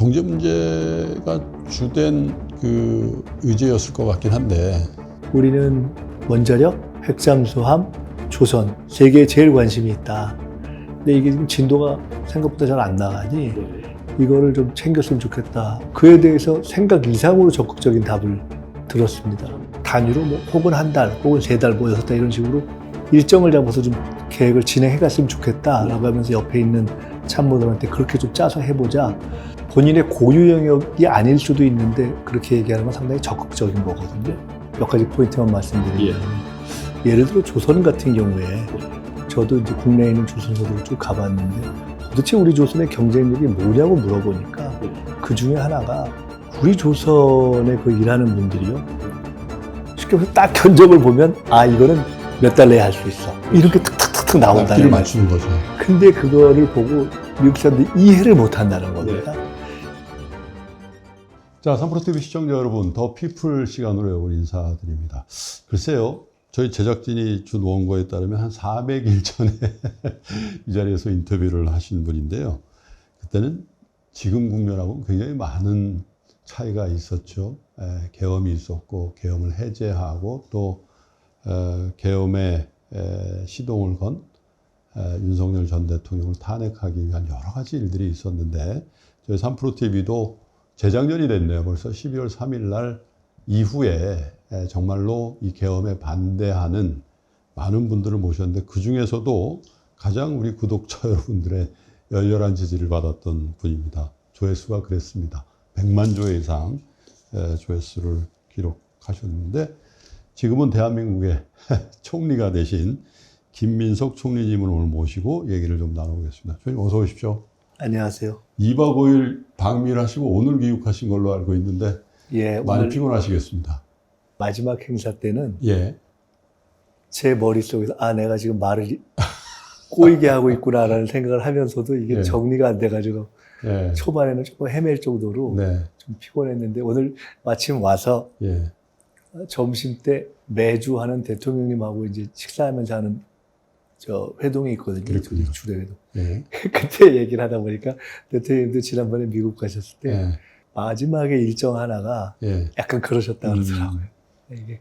경제 문제가 주된 그 의제였을 것 같긴 한데 우리는 원자력, 핵잠수함, 조선 세 개에 제일 관심이 있다. 근데 이게 지금 진도가 생각보다 잘 안 나가니 이거를 좀 챙겼으면 좋겠다. 그에 대해서 생각 이상으로 적극적인 답을 들었습니다. 단위로 뭐 혹은 한 달, 혹은 세 달, 뭐 6달 이런 식으로 일정을 잡아서 좀 계획을 진행해 갔으면 좋겠다라고 하면서 옆에 있는 참모들한테 그렇게 좀 짜서 해보자. 본인의 고유 영역이 아닐 수도 있는데 그렇게 얘기하는 건 상당히 적극적인 거거든요. 몇 가지 포인트만 말씀드리면 예를 들어 조선 같은 경우에 저도 이제 국내에 있는 조선소들을 쭉 가봤는데 도대체 우리 조선의 경쟁력이 뭐냐고 물어보니까 그 중에 하나가 우리 조선에 그 일하는 분들이요. 쉽게 말해서 딱 견적을 보면 아 이거는 몇 달 내에 할 수 있어. 이렇게 탁탁탁탁 나온다는 길을 맞추는 거죠. 근데 그거를 보고 미국 사람들이 이해를 못 한다는 겁니다. 자, 3프로TV 시청자 여러분, 더 피플 시간으로 여러분 인사드립니다. 글쎄요, 저희 제작진이 준 원고에 따르면 한 400일 전에 이 자리에서 인터뷰를 하신 분인데요. 그때는 지금 국면하고는 굉장히 많은 차이가 있었죠. 계엄이 있었고, 계엄을 해제하고, 또 계엄에 시동을 건 윤석열 전 대통령을 탄핵하기 위한 여러 가지 일들이 있었는데, 저희 3프로TV도 재작년이 됐네요. 벌써 12월 3일 날 이후에 정말로 이 계엄에 반대하는 많은 분들을 모셨는데 그 중에서도 가장 우리 구독자 여러분들의 열렬한 지지를 받았던 분입니다. 조회수가 그랬습니다. 100만 조회 이상 조회수를 기록하셨는데 지금은 대한민국의 총리가 되신 김민석 총리님을 오늘 모시고 얘기를 좀 나눠보겠습니다. 총리님 어서 오십시오. 안녕하세요. 2박 5일 방미하시고 오늘 귀국하신 걸로 알고 있는데 예, 많이 오늘 피곤하시겠습니다. 마지막 행사 때는 예. 제 머릿속에서 아 내가 지금 말을 꼬이게 하고 있구나라는 생각을 하면서도 이게 예. 정리가 안 돼가지고 예. 초반에는 조금 헤맬 정도로 네. 좀 피곤했는데 오늘 마침 와서 예. 점심 때 매주 하는 대통령님하고 이제 식사하면서 하는 저 회동이 있거든요. 그렇군요. 주례 회동. 예. 그때 얘기를 하다 보니까 대통령님도 지난번에 미국 가셨을 때 예. 마지막에 일정 하나가 예. 약간 그러셨다 그러더라고요. 이게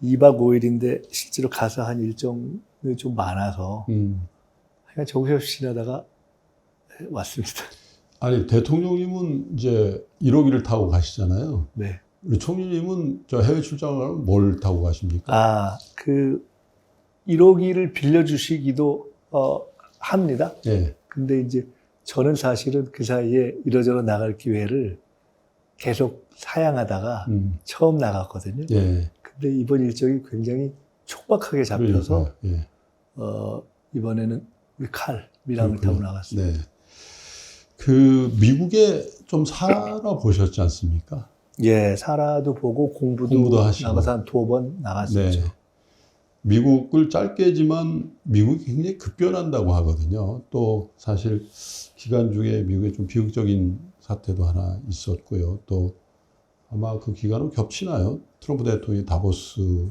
2박 5일인데 실제로 가서 한 일정이 좀 많아서 그냥 정신없이 지나다가 왔습니다. 아니 대통령님은 이제 1호기를 타고 가시잖아요. 네. 우리 총리님은 저 해외 출장을 가면 뭘 타고 가십니까? 아, 그 1호기를 빌려주시기도 합니다. 예. 근데 이제 저는 사실은 그 사이에 이러저러 나갈 기회를 계속 사양하다가 처음 나갔거든요. 예. 근데 이번 일정이 굉장히 촉박하게 잡혀서 그러니까, 예. 이번에는 우리 미랑을 타고 나갔습니다. 네. 그 미국에 좀 살아보셨지 않습니까? 예, 살아도 보고 공부도 하시고. 나가서 한 2번 나갔었죠. 네. 미국을 짧게지만 미국이 굉장히 급변한다고 하거든요. 또 사실 기간 중에 미국에 좀 비극적인 사태도 하나 있었고요. 또 아마 그 기간은 겹치나요? 트럼프 대통령이 다보스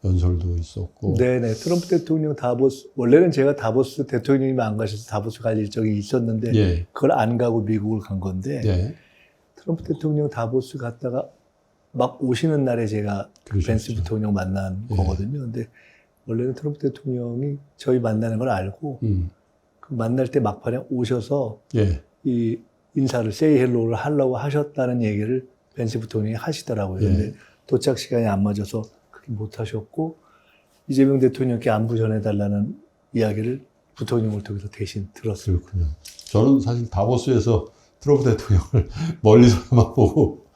연설도 있었고. 네네. 트럼프 대통령 다보스, 원래는 제가 다보스 대통령님이 안 가셔서 다보스 갈 일정이 있었는데 예. 그걸 안 가고 미국을 간 건데 예. 트럼프 대통령 다보스 갔다가 막 오시는 날에 제가 벤스 부통령 만난 거거든요. 근데 원래는 트럼프 대통령이 저희 만나는 걸 알고 그 만날 때 막판에 오셔서 예. 이 인사를 세이 헬로우를 하려고 하셨다는 얘기를 벤스 부통령이 하시더라고요. 근데 도착 시간이 안 맞아서 그렇게 못 하셨고 이재명 대통령께 안부 전해달라는 이야기를 부통령을 통해서 대신 들었어요. 그렇군요. 저는 사실 다보스에서 트럼프 대통령을 멀리서만 보고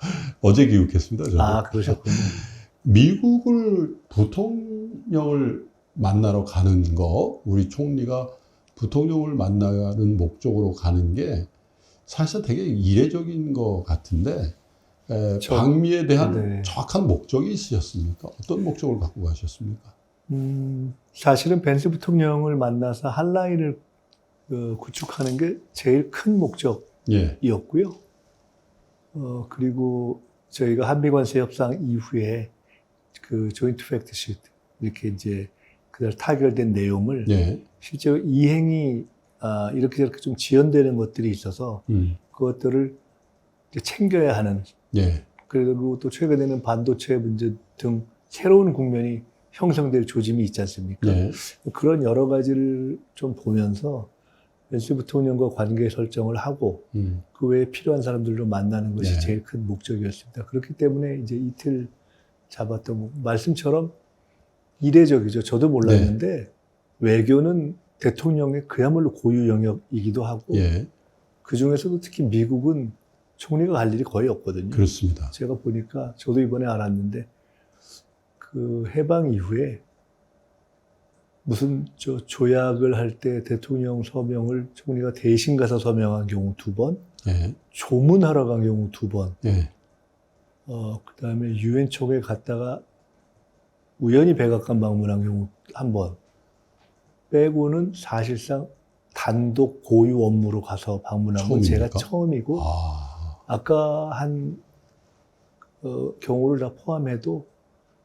어제 귀국했습니다. 저도. 아, 그러셨군요. 미국을 부통령을 만나러 가는 거, 우리 총리가 부통령을 만나는 목적으로 가는 게 사실 되게 이례적인 것 같은데 방미에 대한 정확한 목적이 있으셨습니까? 어떤 목적을 갖고 가셨습니까? 사실은 벤스 부통령을 만나서 한라인을 구축하는 게 제일 큰 목적이었고요. 그리고 저희가 한미관세 협상 이후에 그 조인트 팩트 시트 이렇게 이제 그날 타결된 내용을 실제로 이행이 이렇게 저렇게 좀 지연되는 것들이 있어서 그것들을 이제 챙겨야 하는, 예. 그리고 또 최근에는 반도체 문제 등 새로운 국면이 형성될 조짐이 있지 않습니까? 예. 그런 여러 가지를 좀 보면서 벤스 부통령과 관계 설정을 하고 그 외에 필요한 사람들로 만나는 것이 네. 제일 큰 목적이었습니다. 그렇기 때문에 이제 이틀 잡았던 말씀처럼 이례적이죠. 저도 몰랐는데 외교는 대통령의 그야말로 고유 영역이기도 하고 예. 그 중에서도 특히 미국은 총리가 갈 일이 거의 없거든요. 그렇습니다. 제가 보니까 저도 이번에 알았는데 그 해방 이후에 무슨 조약을 할 때 대통령 서명을 총리가 대신 가서 서명한 경우 2번, 예. 조문하러 간 경우 2번, 예. 그다음에 유엔 촉에 갔다가 우연히 백악관 방문한 경우 1번 빼고는 사실상 단독 고유 업무로 가서 방문한 건 제가 처음입니까? 처음이고 아까 한 경우를 다 포함해도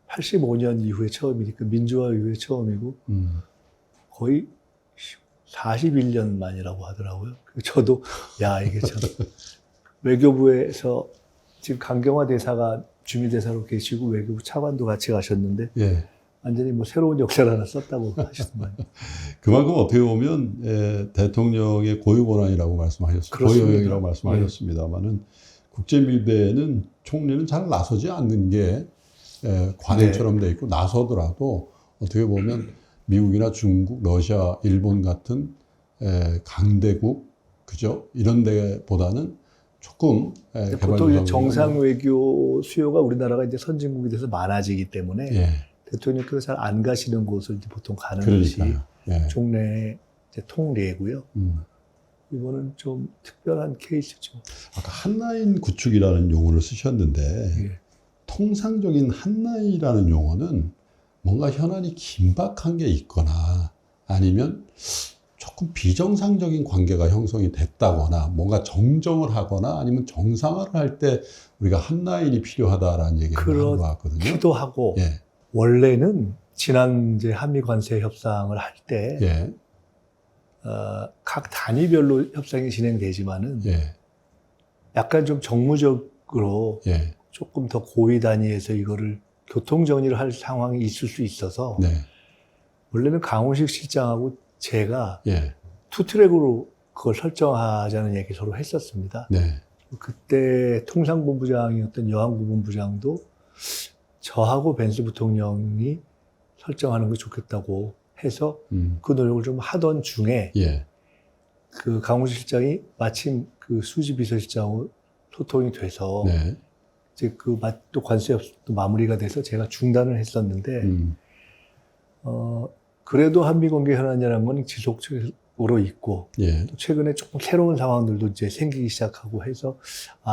85년 이후에 처음이니까 민주화 이후에 처음이고 거의 41년 만이라고 하더라고요. 저도 야 이게 참 외교부에서 지금 강경화 대사가 주미대사로 계시고 외교부 차관도 같이 가셨는데 예. 완전히 뭐 새로운 역사를 하나 썼다고 하시더만. 그만큼 어떻게 보면 대통령의 고유 권한이라고 말씀하셨습니다. 그렇습니다. 고유 영역이라고 말씀하셨습니다만은 국제미대에는 총리는 잘 나서지 않는 게 관행처럼 돼 있고 나서더라도 어떻게 보면 미국이나 중국, 러시아, 일본 같은 강대국 그죠? 이런 데보다는 조금 보통 이제 정상 외교 수요가 우리나라가 이제 선진국이 돼서 많아지기 때문에 예. 대통령께서 잘 안 가시는 곳을 이제 보통 가는 그러니까요. 것이 예. 종래 이제 통례고요. 이거는 좀 특별한 케이스죠. 아까 한라인 구축이라는 용어를 쓰셨는데 예. 통상적인 한라인이라는 용어는 뭔가 현안이 긴박한 게 있거나 아니면 조금 비정상적인 관계가 형성이 됐다거나 뭔가 정정을 하거나 아니면 정상화를 할 때 우리가 한라인이 필요하다라는 얘기를 하는 것 같거든요. 그렇기도 하고 예. 원래는 지난 이제 한미 관세 협상을 할 때 예. 각 단위별로 협상이 진행되지만은 예. 약간 좀 정무적으로 예. 조금 더 고위 단위에서 이거를 교통 정리를 할 상황이 있을 수 있어서 네. 원래는 강훈식 실장하고 제가 예. 투트랙으로 그걸 설정하자는 얘기 서로 했었습니다. 네. 그때 통상본부장이었던 여한부 본부장도 저하고 벤스 부통령이 설정하는 게 좋겠다고 해서 그 노력을 좀 하던 중에 예. 그 강훈식 실장이 마침 그 수지 비서실장하고 소통이 돼서 네. 이제 또 관세 협상도 마무리가 돼서 제가 중단을 했었는데 그래도 한미 관계 현안이라는 건 지속적으로 있고 예. 또 최근에 조금 새로운 상황들도 이제 생기기 시작하고 해서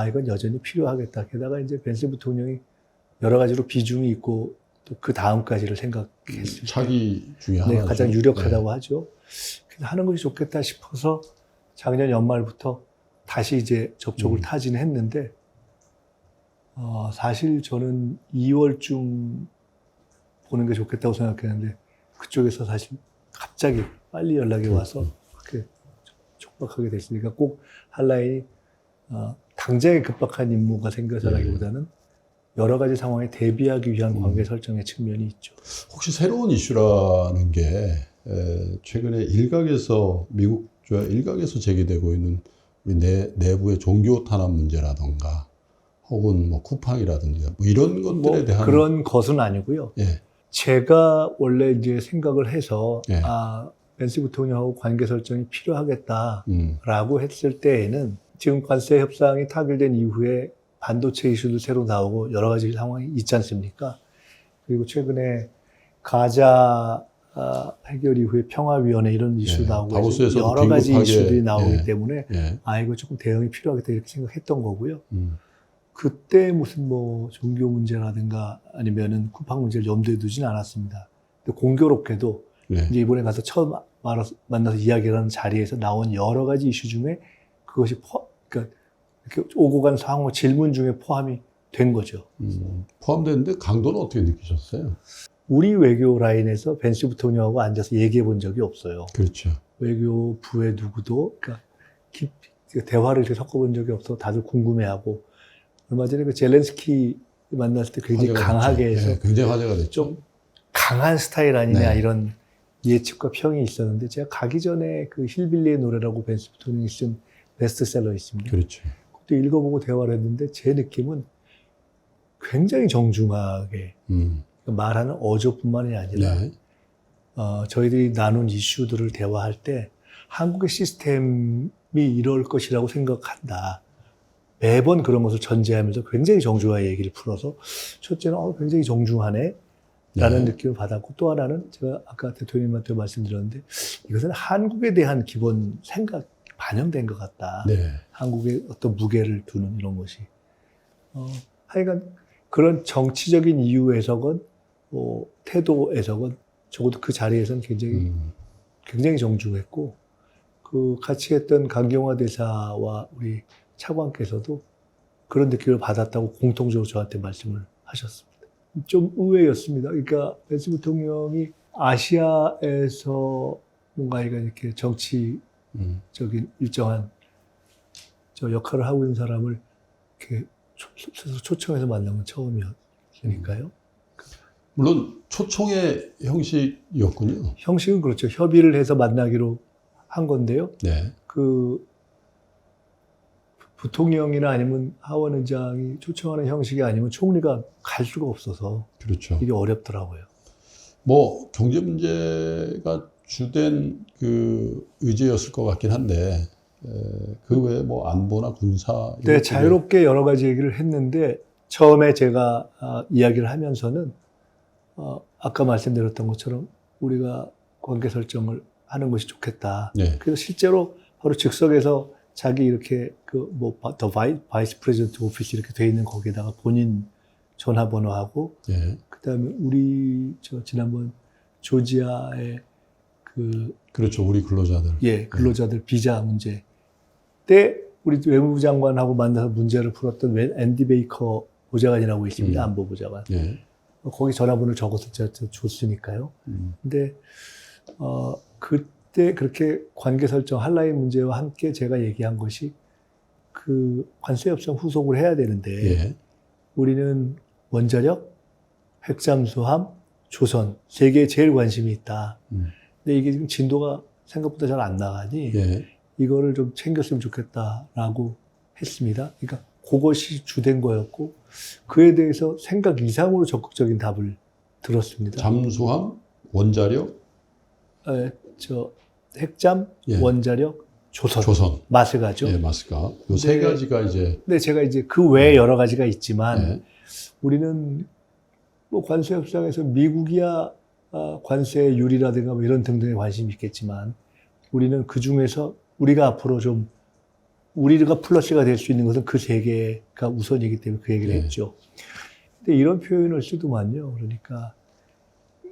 이건 여전히 필요하겠다. 게다가 이제 벤스 부통령이 여러 가지로 비중이 있고 또 그 다음까지를 생각했을 때 차기 중에 네, 하나죠. 가장 유력하다고 네. 하죠. 그래서 하는 것이 좋겠다 싶어서 작년 연말부터 다시 이제 접촉을 타진했는데 사실 저는 2월쯤 보는 게 좋겠다고 생각했는데 그쪽에서 사실 갑자기 빨리 연락이 와서 그렇게 촉박하게 됐으니까 꼭 한라인이 당장에 급박한 임무가 생겨서라기보다는 여러 가지 상황에 대비하기 위한 관계 설정의 측면이 있죠. 혹시 새로운 이슈라는 게 최근에 일각에서 미국 일각에서 제기되고 있는 우리 내부의 종교 탄압 문제라든가 혹은 뭐 쿠팡이라든지 뭐 이런 것들에 대한 그런 것은 아니고요. 예. 제가 원래 이제 생각을 해서 예. 벤스 부통령하고 관계 설정이 필요하겠다라고 했을 때에는 지금 관세 협상이 타결된 이후에 반도체 이슈도 새로 나오고 여러 가지 상황이 있지 않습니까? 그리고 최근에 가자 해결 이후에 평화위원회 이런 이슈 예. 나오고 다보스에서도 여러 가지 긴급하게, 이슈들이 나오기 예. 때문에 예. 이거 조금 대응이 필요하겠다 이렇게 생각했던 거고요. 그때 무슨 뭐 종교 문제라든가 아니면은 쿠팡 문제를 염두에 두진 않았습니다. 근데 공교롭게도 네. 이제 이번에 가서 처음 만나서 이야기를 하는 자리에서 나온 여러 가지 이슈 중에 그것이 그러니까 이렇게 오고 간 상호 질문 중에 포함이 된 거죠. 포함되는데 강도는 어떻게 느끼셨어요? 우리 외교 라인에서 벤스 부통령하고 앉아서 얘기해 본 적이 없어요. 그렇죠. 외교부의 누구도 그러니까 대화를 이렇게 섞어본 적이 없어 다들 궁금해하고 얼마 전에 그 젤렌스키 만났을 때 굉장히 화제가 강하게 됐죠. 해서 네, 굉장히 화제가 됐죠. 좀 강한 스타일 아니냐 네. 이런 예측과 평이 있었는데 제가 가기 전에 그 힐빌리의 노래라고 벤스 부토님이 쓴 베스트셀러 있습니다. 그렇죠. 그때 읽어보고 대화를 했는데 제 느낌은 굉장히 정중하게 말하는 어조뿐만이 아니라 네. 저희들이 나눈 이슈들을 대화할 때 한국의 시스템이 이럴 것이라고 생각한다. 매번 그런 것을 전제하면서 굉장히 정중하게 얘기를 풀어서 첫째는 굉장히 정중하네 라는 네. 느낌을 받았고 또 하나는 제가 아까 대통령님한테 말씀드렸는데 이것은 한국에 대한 기본 생각이 반영된 것 같다. 네. 한국의 어떤 무게를 두는 이런 것이. 하여간 그런 정치적인 이유에서건 태도에서건 적어도 그 자리에서는 굉장히 정중했고 그 같이 했던 강경화 대사와 우리 차관께서도 그런 느낌을 받았다고 공통적으로 저한테 말씀을 하셨습니다. 좀 의외였습니다. 그러니까 벤스 부통령이 아시아에서 뭔가 이렇게 정치적인 일정한 저 역할을 하고 있는 사람을 이렇게 스스로 초청해서 만난 건 처음이었으니까요. 물론 초청의 형식이었군요. 형식은 그렇죠. 협의를 해서 만나기로 한 건데요. 네. 그 부통령이나 아니면 하원 의장이 초청하는 형식이 아니면 총리가 갈 수가 없어서 그렇죠. 이게 어렵더라고요. 뭐 경제 문제가 주된 그 의제였을 것 같긴 한데 그 외에 뭐 안보나 군사 네, 자유롭게 여러 가지 얘기를 했는데 처음에 제가 이야기를 하면서는 아까 말씀드렸던 것처럼 우리가 관계 설정을 하는 것이 좋겠다. 네. 그래서 실제로 바로 즉석에서 자기 이렇게 더 바이스 프레지던트 오피스 이렇게 돼 있는 거기다가 본인 전화번호하고 네. 그다음에 우리 지난번 조지아의 그렇죠. 우리 근로자들. 근로자들 비자 문제 때 우리 외무부 장관하고 만나서 문제를 풀었던 앤디 베이커 보좌관이라고 있습니다. 안보 보좌관. 네. 거기 전화번호를 적어서 제가 줬으니까요. 근데 그때 그렇게 관계 설정 한라인 문제와 함께 제가 얘기한 것이 그 관세 협상 후속을 해야 되는데 예. 우리는 원자력, 핵잠수함, 조선 세 개에 제일 관심이 있다. 근데 이게 지금 진도가 생각보다 잘 안 나가니 예. 이거를 좀 챙겼으면 좋겠다라고 했습니다. 그러니까 그것이 주된 거였고 그에 대해서 생각 이상으로 적극적인 답을 들었습니다. 잠수함, 원자력, 핵잠, 예. 원자력, 조선. 마스가죠. 예, 마스가. 요 세 가지가 이제. 근데 제가 이제 그 외에 여러 가지가 있지만 예. 우리는 뭐 관세 협상에서 미국이야 관세 유리라든가 뭐 이런 등등에 관심이 있겠지만 우리는 그 중에서 우리가 앞으로 좀 우리가 플러스가 될 수 있는 것은 그 세 개가 우선이기 때문에 그 얘기를 예. 했죠. 근데 이런 표현을 쓰더만요. 그러니까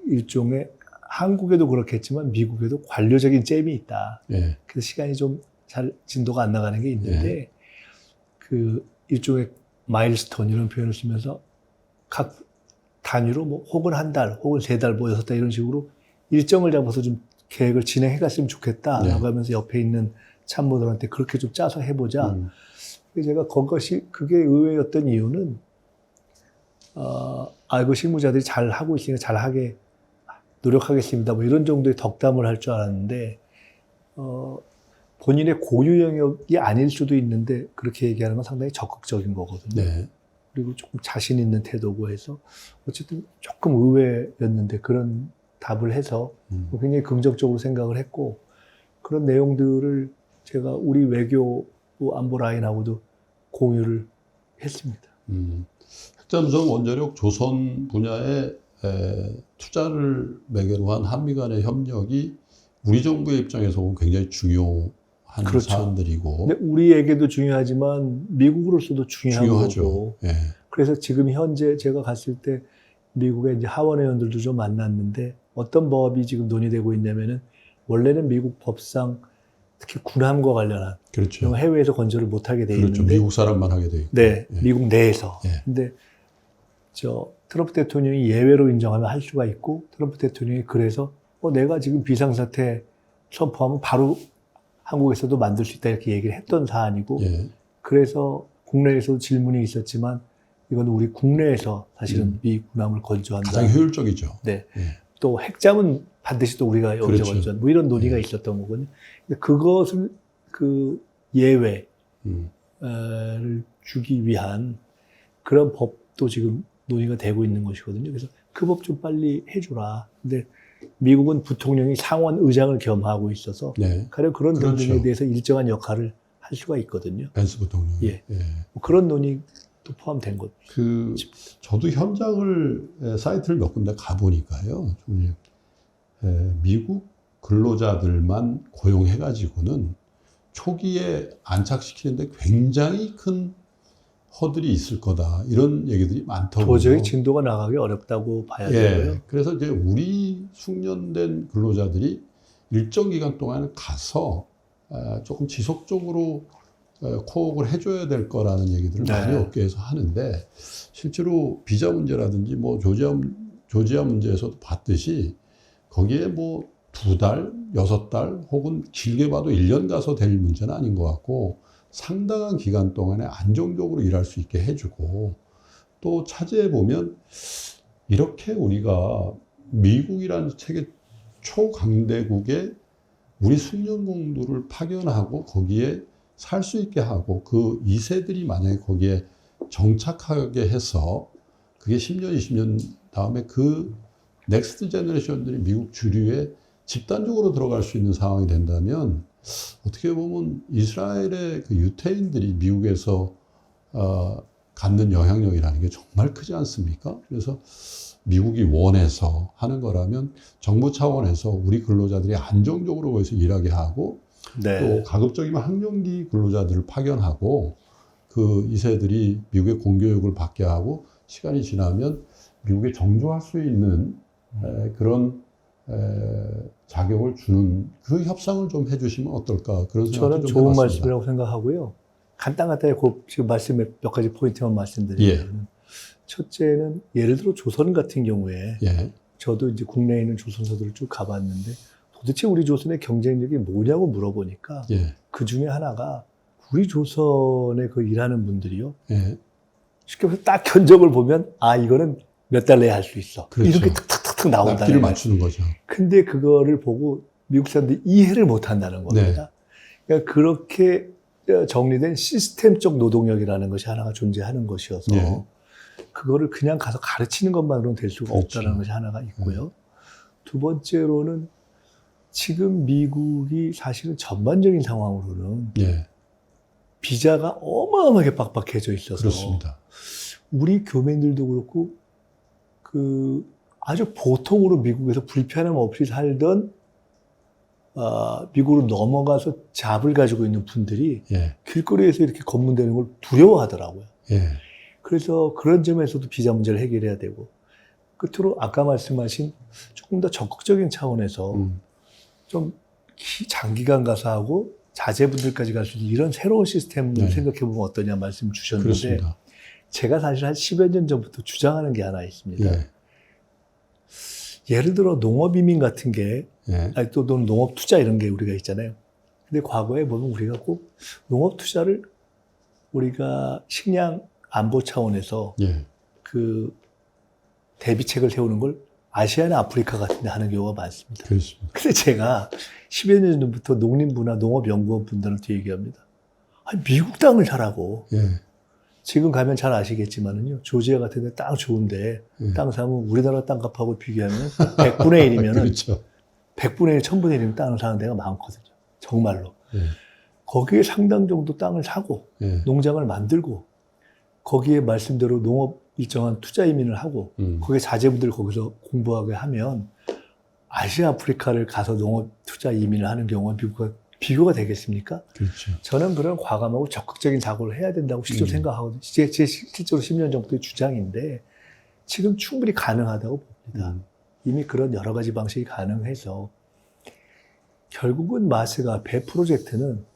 일종의 한국에도 그렇겠지만 미국에도 관료적인 잼이 있다. 예. 그래서 시간이 좀 잘 진도가 안 나가는 게 있는데 그 일종의 마일스톤 이런 표현을 쓰면서 각 단위로 뭐 혹은 한 달, 혹은 세 달, 뭐 6달 이런 식으로 일정을 잡아서 좀 계획을 진행해 갔으면 좋겠다라고 하면서 옆에 있는 참모들한테 그렇게 좀 짜서 해보자. 제가 그게 의외였던 이유는 그 실무자들이 잘 하고 있으니까 잘하게 노력하겠습니다. 뭐 이런 정도의 덕담을 할 줄 알았는데 본인의 고유 영역이 아닐 수도 있는데 그렇게 얘기하는 건 상당히 적극적인 거거든요. 네. 그리고 조금 자신 있는 태도고 해서 어쨌든 조금 의외였는데 그런 답을 해서 굉장히 긍정적으로 생각을 했고 그런 내용들을 제가 우리 외교 안보 라인하고도 공유를 했습니다. 핵잠수함, 원자력, 조선 분야에 투자를 매개로 한 한미 간의 협력이 우리 정부의 입장에서 보면 굉장히 중요한 그렇죠. 사안들이고. 근데 우리에게도 중요하지만 미국으로서도 중요한 중요하죠. 거고. 예. 그래서 지금 현재 제가 갔을 때 미국의 이제 하원 의원들도 좀 만났는데 어떤 법이 지금 논의되고 있냐면은 원래는 미국 법상 특히 군함과 관련한 그렇죠. 이런 해외에서 건조를 못하게 돼 그렇죠. 있는데 미국 사람만 하게 돼 있고. 네, 예. 미국 내에서. 예. 근데 트럼프 대통령이 예외로 인정하면 할 수가 있고 트럼프 대통령이 그래서 내가 지금 비상사태 선포하면 바로 한국에서도 만들 수 있다 이렇게 얘기를 했던 사안이고 예. 그래서 국내에서도 질문이 있었지만 이건 우리 국내에서 사실은 미 군함을 건조한다. 가장 효율적이죠. 네. 예. 또 핵잠은 반드시 또 우리가 여기서 그렇죠. 건조한 뭐 이런 논의가 있었던 거거든요. 근데 그것을 그 예외를 주기 위한 그런 법도 지금 논의가 되고 있는 것이거든요. 그래서 그 법 좀 빨리 해줘라. 근데 미국은 부통령이 상원 의장을 겸하고 있어서 네. 가령 그런 그렇죠. 등등에 대해서 일정한 역할을 할 수가 있거든요. 벤스 부통령. 예. 뭐 그런 논의도 포함된 것. 저도 현장을 사이트를 몇 군데 가보니까요. 미국 근로자들만 고용해가지고는 초기에 안착시키는데 굉장히 큰 허들이 있을 거다. 이런 얘기들이 많더라고요. 도저히 진도가 나가기 어렵다고 봐야 되고요. 그래서 이제 우리 숙련된 근로자들이 일정 기간 동안 가서 조금 지속적으로 코업을 해줘야 될 거라는 얘기들을 많이 업계에서 하는데 실제로 비자 문제라든지 뭐 조지아 문제에서도 봤듯이 거기에 뭐 2달, 6달 혹은 길게 봐도 1년 가서 될 문제는 아닌 것 같고 상당한 기간 동안에 안정적으로 일할 수 있게 해주고 또 차지해 보면 이렇게 우리가 미국이라는 세계 초강대국에 우리 숙련공들을 파견하고 거기에 살 수 있게 하고 그 2세들이 만약에 거기에 정착하게 해서 그게 10년, 20년 다음에 그 넥스트 제너레이션들이 미국 주류에 집단적으로 들어갈 수 있는 상황이 된다면 어떻게 보면 이스라엘의 그 유태인들이 미국에서 갖는 영향력이라는 게 정말 크지 않습니까? 그래서 미국이 원해서 하는 거라면 정부 차원에서 우리 근로자들이 안정적으로 거기서 일하게 하고 또 가급적이면 학령기 근로자들을 파견하고 그 2세들이 미국의 공교육을 받게 하고 시간이 지나면 미국에 정조할 수 있는 그런 자격을 주는 그 협상을 좀 해주시면 어떨까 그런 생각도 저는 좀 좋은 해봤습니다. 말씀이라고 생각하고요. 간단하게 지금 말씀에 몇 가지 포인트만 말씀드리면 첫째는 예를 들어 조선 같은 경우에 저도 이제 국내에 있는 조선사들을 쭉 가봤는데 도대체 우리 조선의 경쟁력이 뭐냐고 물어보니까 그 중에 하나가 우리 조선에 그 일하는 분들이요. 쉽게 말해서 딱 견적을 보면 이거는 몇 달 내에 할 수 있어. 그렇죠. 이렇게 탁탁탁 나온다는 납기를 맞추는 거죠. 근데 그거를 보고 미국 사람들이 이해를 못 한다는 겁니다. 그러니까 그렇게 정리된 시스템적 노동력이라는 것이 하나가 존재하는 것이어서 그거를 그냥 가서 가르치는 것만으로는 될 수가 없다는 것이 하나가 있고요. 두 번째로는 지금 미국이 사실은 전반적인 상황으로는 비자가 어마어마하게 빡빡해져 있어서 그렇습니다. 우리 교민들도 그렇고 아주 보통으로 미국에서 불편함 없이 살던 미국으로 넘어가서 잡을 가지고 있는 분들이 길거리에서 이렇게 검문되는 걸 두려워하더라고요. 그래서 그런 점에서도 비자 문제를 해결해야 되고 끝으로 아까 말씀하신 조금 더 적극적인 차원에서 좀 장기간 가서 하고 자제분들까지 갈 수 있는 이런 새로운 시스템을 생각해 보면 어떠냐 말씀 주셨는데 그렇습니다. 제가 사실 한 10여 년 전부터 주장하는 게 하나 있습니다. 예를 들어 농업이민 같은 게 또 농업 투자 이런 게 우리가 있잖아요. 근데 과거에 보면 우리가 꼭 농업 투자를 우리가 식량 안보 차원에서 그 대비책을 세우는 걸 아시아나 아프리카 같은 데 하는 경우가 많습니다. 그렇습니다. 근데 제가 10여 년 전부터 농림부나 농업연구원 분들한테 얘기합니다. 미국 땅을 사라고. 지금 가면 잘 아시겠지만은요, 조지아 같은 데 땅 좋은데, 땅 사면 우리나라 땅값하고 비교하면 100분의 1이면은, 그렇죠. 100분의 1, 1000분의 1이면 땅을 사는 데가 많거든요. 정말로. 거기에 상당 정도 땅을 사고, 농장을 만들고, 거기에 말씀대로 농업 일정한 투자 이민을 하고, 거기에 자제분들 거기서 공부하게 하면, 아시아, 아프리카를 가서 농업 투자 이민을 하는 경우가 미국과 비교가 되겠습니까? 그렇죠. 저는 그런 과감하고 적극적인 작업을 해야 된다고 실제로 생각하거든요. 제 실제로 10년 정도의 주장인데 지금 충분히 가능하다고 봅니다. 이미 그런 여러 가지 방식이 가능해서 결국은 마스가 배 프로젝트는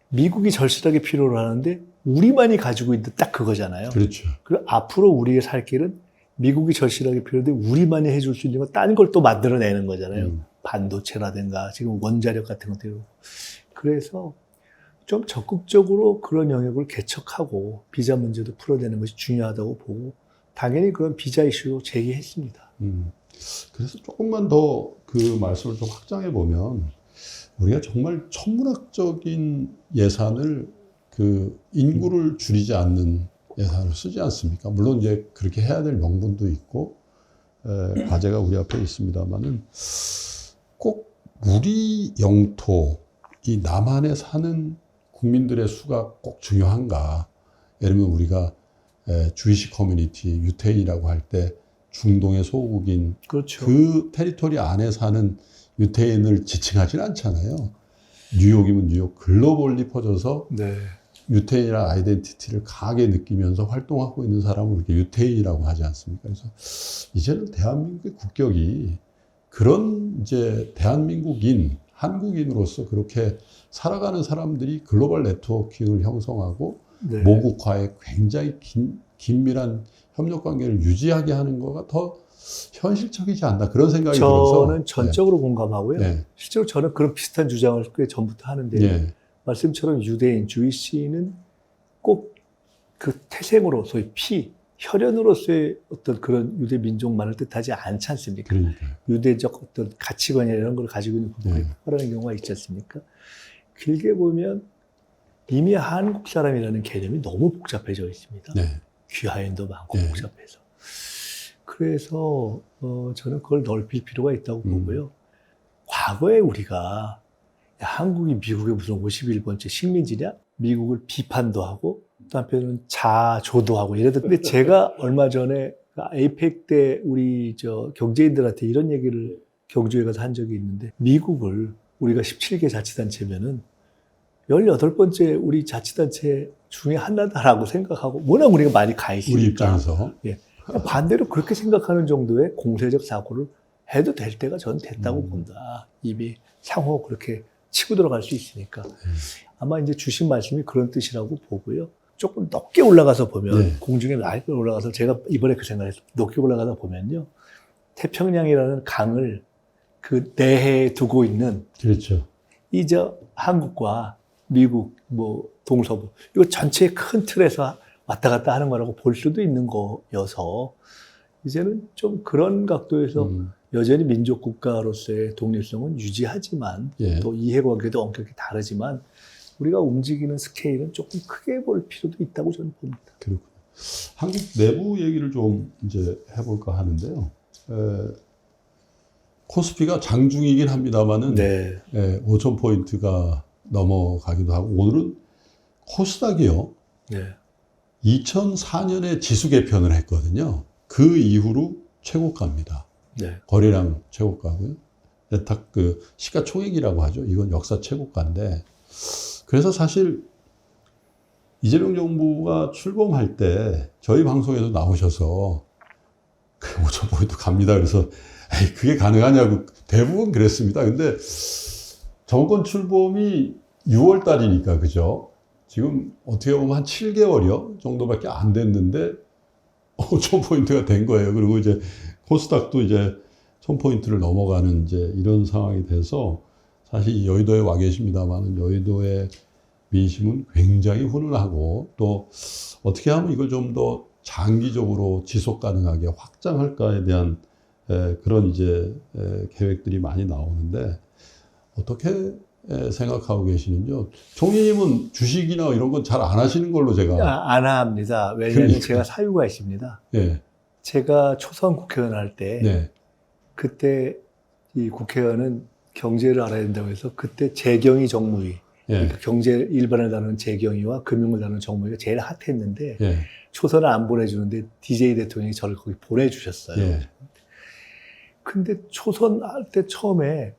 미국이 절실하게 필요로 하는데 우리만이 가지고 있는 딱 그거잖아요. 그렇죠. 그리고 앞으로 우리의 살 길은 미국이 절실하게 필요한데 우리만이 해줄 수 있는 건 딴 걸 또 만들어내는 거잖아요. 반도체라든가 지금 원자력 같은 것들. 그래서 좀 적극적으로 그런 영역을 개척하고 비자 문제도 풀어내는 것이 중요하다고 보고 당연히 그런 비자 이슈도 제기했습니다. 그래서 조금만 더 그 말씀을 좀 확장해 보면 우리가 정말 천문학적인 예산을 그 인구를 줄이지 않는 예산을 쓰지 않습니까? 물론 이제 그렇게 해야 될 명분도 있고 과제가 우리 앞에 있습니다만은 꼭 우리 영토 이 남한에 사는 국민들의 수가 꼭 중요한가? 예를 들면 우리가 주이시 커뮤니티 유태인이라고 할 때 중동의 소국인 그렇죠. 그 테리토리 안에 사는 유태인을 지칭하진 않잖아요. 뉴욕이면 뉴욕 글로벌리 퍼져서 네. 유태인이라는 아이덴티티를 강하게 느끼면서 활동하고 있는 사람을 이렇게 유태인이라고 하지 않습니까? 그래서 이제는 대한민국의 국격이 그런 이제 대한민국인, 한국인으로서 그렇게 살아가는 사람들이 글로벌 네트워킹을 형성하고 네. 모국화에 굉장히 긴밀한 협력 관계를 유지하게 하는 거가 더 현실적이지 않나 그런 생각이 들어서 저는 전적으로 공감하고요. 네. 실제로 저는 그런 비슷한 주장을 꽤 전부터 하는데 네. 말씀처럼 유대인, 주이시는 꼭 그 태생으로 소위 혈연으로서의 어떤 그런 유대 민족만을 뜻하지 않지 않습니까? 그러니까요. 유대적 어떤 가치관이나 이런 걸 가지고 있는 부분이 네. 폭발하는 경우가 있지 않습니까? 길게 보면 이미 한국 사람이라는 개념이 너무 복잡해져 있습니다. 네. 귀하인도 많고 네. 복잡해서. 그래서 저는 그걸 넓힐 필요가 있다고 보고요. 과거에 우리가 야, 한국이 미국의 무슨 51번째 식민지냐? 미국을 비판도 하고 또 한편으로는 자조도 하고 이러던데 제가 얼마 전에 에이펙 때 우리 경제인들한테 이런 얘기를 경주에 가서 한 적이 있는데 미국을 우리가 17개 자치단체면은 18번째 우리 자치단체 중에 하나다라고 생각하고 워낙 우리가 많이 가 있으니까 우리 입장에서 예. 반대로 그렇게 생각하는 정도의 공세적 사고를 해도 될 때가 저는 됐다고 본다. 이미 상호 그렇게 치고 들어갈 수 있으니까. 아마 이제 주신 말씀이 그런 뜻이라고 보고요. 조금 높게 올라가서 보면 네. 공중에 낮게 올라가서 제가 이번에 그 생각을 했어요. 높게 올라가다 보면요. 태평양이라는 강을 그 내해에 두고 있는 그렇죠. 이 한국과 미국, 동서부 이거 전체의 큰 틀에서 왔다 갔다 하는 거라고 볼 수도 있는 거여서 이제는 좀 그런 각도에서 여전히 민족 국가로서의 독립성은 유지하지만 예. 또 이해관계도 엄격히 다르지만 우리가 움직이는 스케일은 조금 크게 볼 필요도 있다고 저는 봅니다. 그렇군요. 한국 내부 얘기를 좀 이제 해볼까 하는데요. 코스피가 장중이긴 합니다만은 네. 5,000포인트가 넘어가기도 하고 오늘은 코스닥이요. 네. 2004년에 지수 개편을 했거든요. 그 이후로 최고가입니다. 네. 거래량 최고가고요. 딱 그 시가총액이라고 하죠. 이건 역사 최고가인데 그래서 사실 이재명 정부가 출범할 때 저희 방송에도 나오셔서 5,000포인트 갑니다. 그래서 에이, 그게 가능하냐고 대부분 그랬습니다. 근데 정권 출범이 6월 달이니까 그죠? 지금 어떻게 보면 한 7개월여 정도밖에 안 됐는데 5,000포인트가 된 거예요. 그리고 이제 코스닥도 이제 1,000포인트를 넘어가는 이제 이런 상황이 돼서 사실 여의도에 와 계십니다만은 여의도의 민심은 굉장히 훈훈하고 또 어떻게 하면 이걸 좀 더 장기적으로 지속 가능하게 확장할까에 대한 그런 이제 계획들이 많이 나오는데 어떻게 생각하고 계시는지요? 총리님은 주식이나 이런 건 잘 안 하시는 걸로 제가 안 합니다. 왜냐하면 그러니까. 제가 사유가 있습니다. 예. 제가 초선 국회의원 할 때 네. 그때 이 국회의원은 경제를 알아야 된다고 해서 그때 재경이 정무위 예. 그러니까 경제 일반을 다루는 재경위와 금융을 다루는 정무위가 제일 핫했는데 예. 초선을 안 보내주는데 DJ 대통령이 저를 거기 보내주셨어요. 예. 근데 초선 할 때 처음에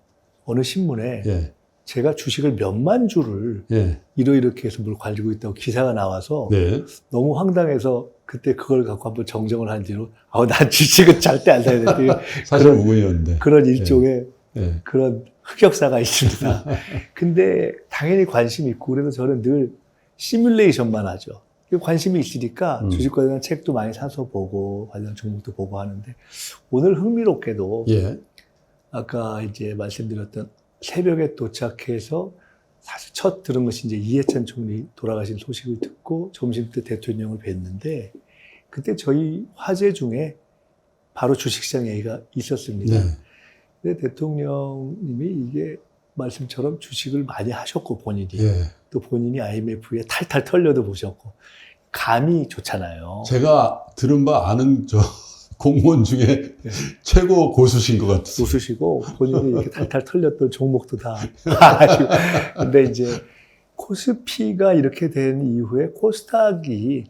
어느 신문에 예. 제가 주식을 몇만 주를 예. 이렇게 해서 뭘 가지고 있다고 기사가 나와서 네. 너무 황당해서 그때 그걸 갖고 한번 정정을 한 뒤로 난 주식은 절대 안 사야 되는데 사실 우연인데. 그런 일종의 예. 그런 흑역사가 있습니다. 근데 당연히 관심이 있고 그래서 저는 늘 시뮬레이션만 하죠. 관심이 있으니까 주식 관련 책도 많이 사서 보고 관련 종목도 보고 하는데 오늘 흥미롭게도 예. 아까 이제 말씀드렸던 새벽에 도착해서 사실 첫 들은 것이 이제 이해찬 총리 돌아가신 소식을 듣고 점심 때 대통령을 뵀는데 그때 저희 화제 중에 바로 주식시장 얘기가 있었습니다. 네. 근데 대통령님이 이게 말씀처럼 주식을 많이 하셨고 본인이 예. 또 본인이 IMF에 탈탈 털려도 보셨고 감이 좋잖아요. 제가 들은 바 아는 공무원 중에 최고 고수신 것 같아요. 웃으시고 본인이 이렇게 탈탈 털렸던 종목도 다 아시고. 근데 이제 코스피가 이렇게 된 이후에 코스닥이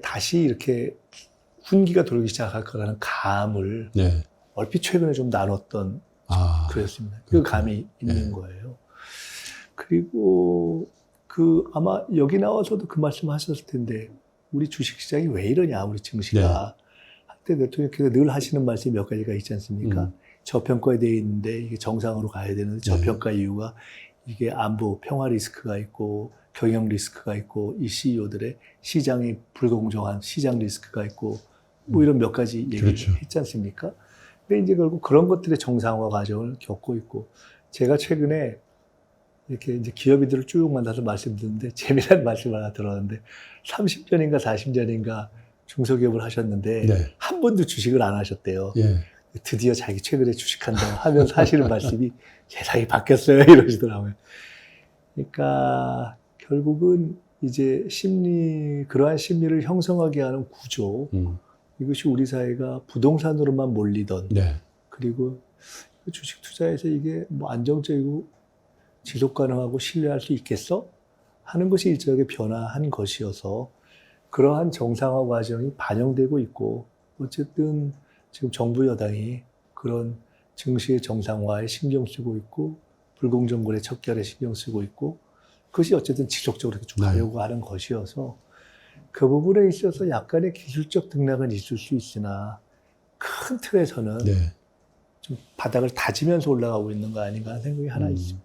다시 이렇게 훈기가 돌기 시작할 거라는 감을 네. 얼핏 최근에 좀 나눴던 그랬습니다. 그 감이 있는 거예요. 그리고 아마 여기 나와서도 그 말씀 하셨을 텐데 우리 주식시장이 왜 이러냐 우리 증시가. 한때 대통령께서 늘 하시는 말씀이 몇 가지가 있지 않습니까? 저평가되어 있는데 이게 정상으로 가야 되는데 저평가 이유가 이게 안보 평화 리스크가 있고 경영 리스크가 있고 이 CEO들의 시장이 불공정한 시장 리스크가 있고 뭐 이런 몇 가지 얘기를 그렇죠. 했지 않습니까? 근데 이제 결국 그런 것들의 정상화 과정을 겪고 있고 제가 최근에 이렇게 이제 기업인들을 쭉 만나서 말씀드렸는데 재미난 말씀 하나 들었는데 30년인가 40년인가 중소기업을 하셨는데 한 번도 주식을 안 하셨대요. 드디어 자기 최근에 주식한다 하면서 하시는 말씀이 세상이 바뀌었어요 이러시더라고요. 그러니까 결국은 이제 그러한 심리를 형성하게 하는 구조 이것이 우리 사회가 부동산으로만 몰리던 그리고 주식 투자에서 이게 뭐 안정적이고 지속 가능하고 신뢰할 수 있겠어? 하는 것이 일정하게 변화한 것이어서 그러한 정상화 과정이 반영되고 있고 어쨌든 지금 정부 여당이 그런 증시의 정상화에 신경 쓰고 있고 불공정거래 척결에 신경 쓰고 있고 그것이 어쨌든 지속적으로 쭉 가려고 하는 것이어서 그 부분에 있어서 약간의 기술적 등락은 있을 수 있으나 큰 틀에서는 좀 바닥을 다지면서 올라가고 있는 거 아닌가 하는 생각이 하나 있습니다.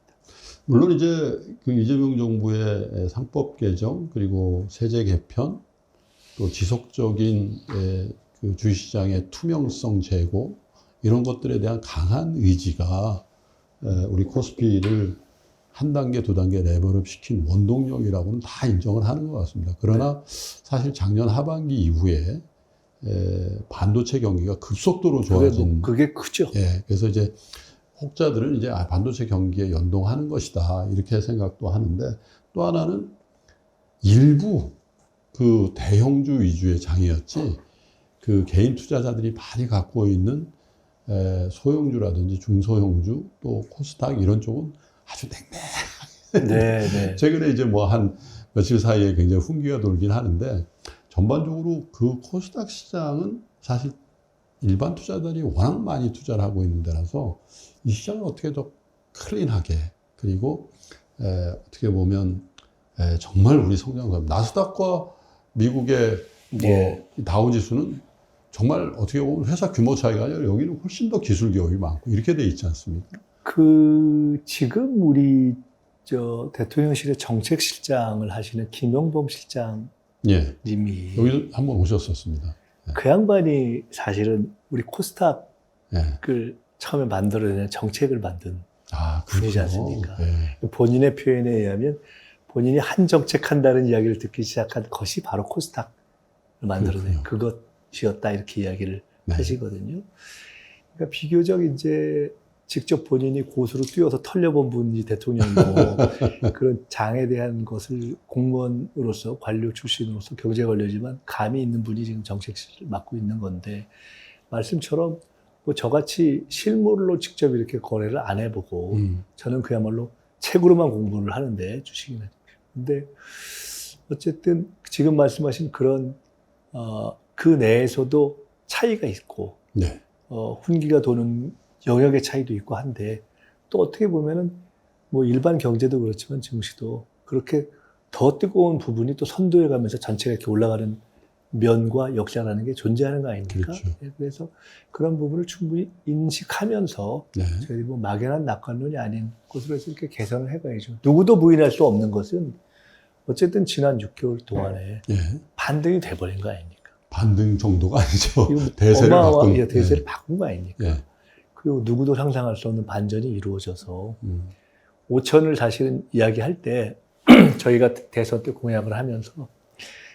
물론 이제 그 이재명 정부의 상법 개정 그리고 세제 개편 또 지속적인 그 주식시장의 투명성 제고 이런 것들에 대한 강한 의지가 우리 코스피를 한 단계, 두 단계 레벨업 시킨 원동력이라고는 다 인정을 하는 것 같습니다. 그러나 사실 작년 하반기 이후에 반도체 경기가 급속도로 좋아진. 그게 크죠. 그래서 이제 혹자들은 이제 반도체 경기에 연동하는 것이다 이렇게 생각도 하는데 또 하나는 일부 그 대형주 위주의 장이었지 그 개인 투자자들이 많이 갖고 있는 소형주라든지 중소형주 또 코스닥 이런 쪽은 아주 냉랭하게 최근에 이제 뭐 한 며칠 사이에 굉장히 훈기가 돌긴 하는데 전반적으로 그 코스닥 시장은 사실 일반 투자자들이 워낙 많이 투자를 하고 있는 데라서 이 시장을 어떻게 더 클린하게 그리고 어떻게 보면 정말 우리 성장성 나스닥과 미국의 다우지수는 정말 어떻게 보면 회사 규모 차이가 아니라 여기는 훨씬 더 기술 기업이 많고 이렇게 돼 있지 않습니까? 지금 우리 대통령실의 정책실장을 하시는 김용범 실장님이 여기도 한번 오셨었습니다. 그 양반이 사실은 우리 코스닥을 처음에 만들어낸 정책을 만든 분이지 않습니까? 본인의 표현에 의하면 본인이 한 정책한다는 이야기를 듣기 시작한 것이 바로 코스닥을 만들어낸 그것이었다 이렇게 이야기를 하시거든요. 그러니까 비교적 이제 직접 본인이 고수로 뛰어서 털려본 분이 대통령이고 그런 장에 대한 것을 공무원으로서 관료 출신으로서 경제 관료지만 감이 있는 분이 지금 정책실을 맡고 있는 건데 말씀처럼 뭐 저같이 실물로 직접 이렇게 거래를 안 해보고 저는 그야말로 책으로만 공부를 하는데 주식이나 근데 어쨌든 지금 말씀하신 그런 그 내에서도 차이가 있고 훈기가 도는 영역의 차이도 있고 한데 또 어떻게 보면은 뭐 일반 경제도 그렇지만 증시도 그렇게 더 뜨거운 부분이 또 선도해 가면서 전체가 이렇게 올라가는 면과 역사라는 게 존재하는 거 아닙니까? 그렇죠. 그래서 그런 부분을 충분히 인식하면서 저희들이 뭐 막연한 낙관론이 아닌 것으로 해서 이렇게 개선을 해봐야죠. 누구도 부인할 수 없는 것은 어쨌든 지난 6개월 동안에 반등이 돼버린 거 아닙니까? 반등 정도가 아니죠. 대세를 바꾼 거 아닙니까? 그리고 누구도 상상할 수 없는 반전이 이루어져서 5천을 사실은 이야기할 때 저희가 대선 때 공약을 하면서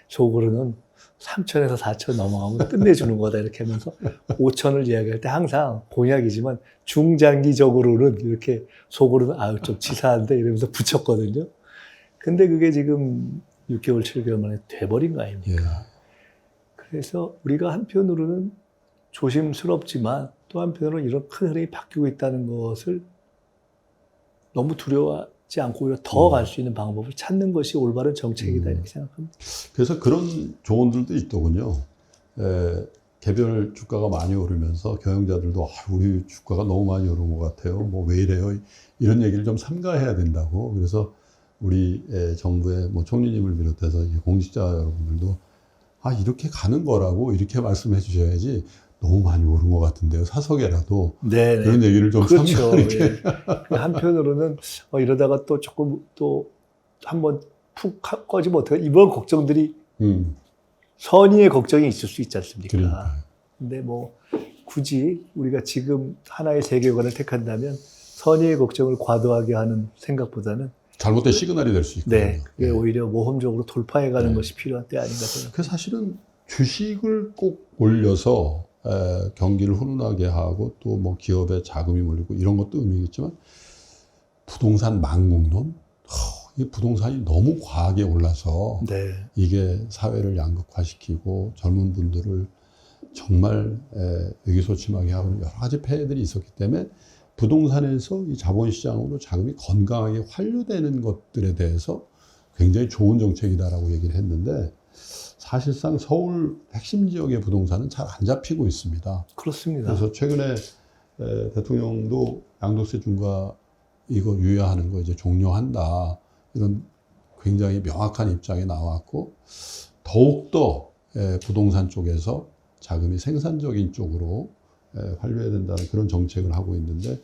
속으로는 3천에서 4천 넘어가면 끝내주는 거다 이렇게 하면서 5천을 이야기할 때 항상 공약이지만 중장기적으로는 이렇게 속으로는 아유 좀 치사한데 이러면서 붙였거든요. 근데 그게 지금 6개월, 7개월 만에 돼버린 거 아닙니까? 예. 그래서 우리가 한편으로는 조심스럽지만 또 한편으로는 이런 큰 흐름이 바뀌고 있다는 것을 너무 두려워하지 않고 오히려 더 갈 수 있는 방법을 찾는 것이 올바른 정책이다 이렇게 생각합니다. 그래서 그런 조언들도 있더군요. 개별 주가가 많이 오르면서 경영자들도 우리 주가가 너무 많이 오른 것 같아요. 뭐 왜 이래요? 이런 얘기를 좀 삼가해야 된다고. 그래서 우리 정부의 뭐 총리님을 비롯해서 공직자 여러분들도 이렇게 가는 거라고 이렇게 말씀해 주셔야지 너무 많이 오른 것 같은데요. 사석에라도 네, 그런 얘기를 좀 그렇죠. 삼가하게. 예. 한편으로는 이러다가 또 조금 또 한번 푹 꺼지 못해 이번 걱정들이 선의의 걱정이 있을 수 있지 않습니까? 그러니까요. 근데 뭐 굳이 우리가 지금 하나의 세계관을 택한다면 선의의 걱정을 과도하게 하는 생각보다는 잘못된 시그널이 될 수 있거든요. 네, 그게 오히려 모험적으로 돌파해가는 네. 것이 필요한 때 아닌가 생각합니다. 그 사실은 주식을 꼭 올려서 경기를 훈훈하게 하고 또 뭐 기업에 자금이 몰리고 이런 것도 의미겠지만 부동산 망국론, 이 부동산이 너무 과하게 올라서 네. 이게 사회를 양극화시키고 젊은 분들을 정말 의기소침하게 하고 여러 가지 폐해들이 있었기 때문에 부동산에서 이 자본시장으로 자금이 건강하게 환류되는 것들에 대해서 굉장히 좋은 정책이다라고 얘기를 했는데 사실상 서울 핵심 지역의 부동산은 잘 안 잡히고 있습니다. 그렇습니다. 그래서 최근에 대통령도 양도세 중과 이거 유예하는 거 이제 종료한다. 이런 굉장히 명확한 입장이 나왔고 더욱더 부동산 쪽에서 자금이 생산적인 쪽으로 환류해야 된다는 그런 정책을 하고 있는데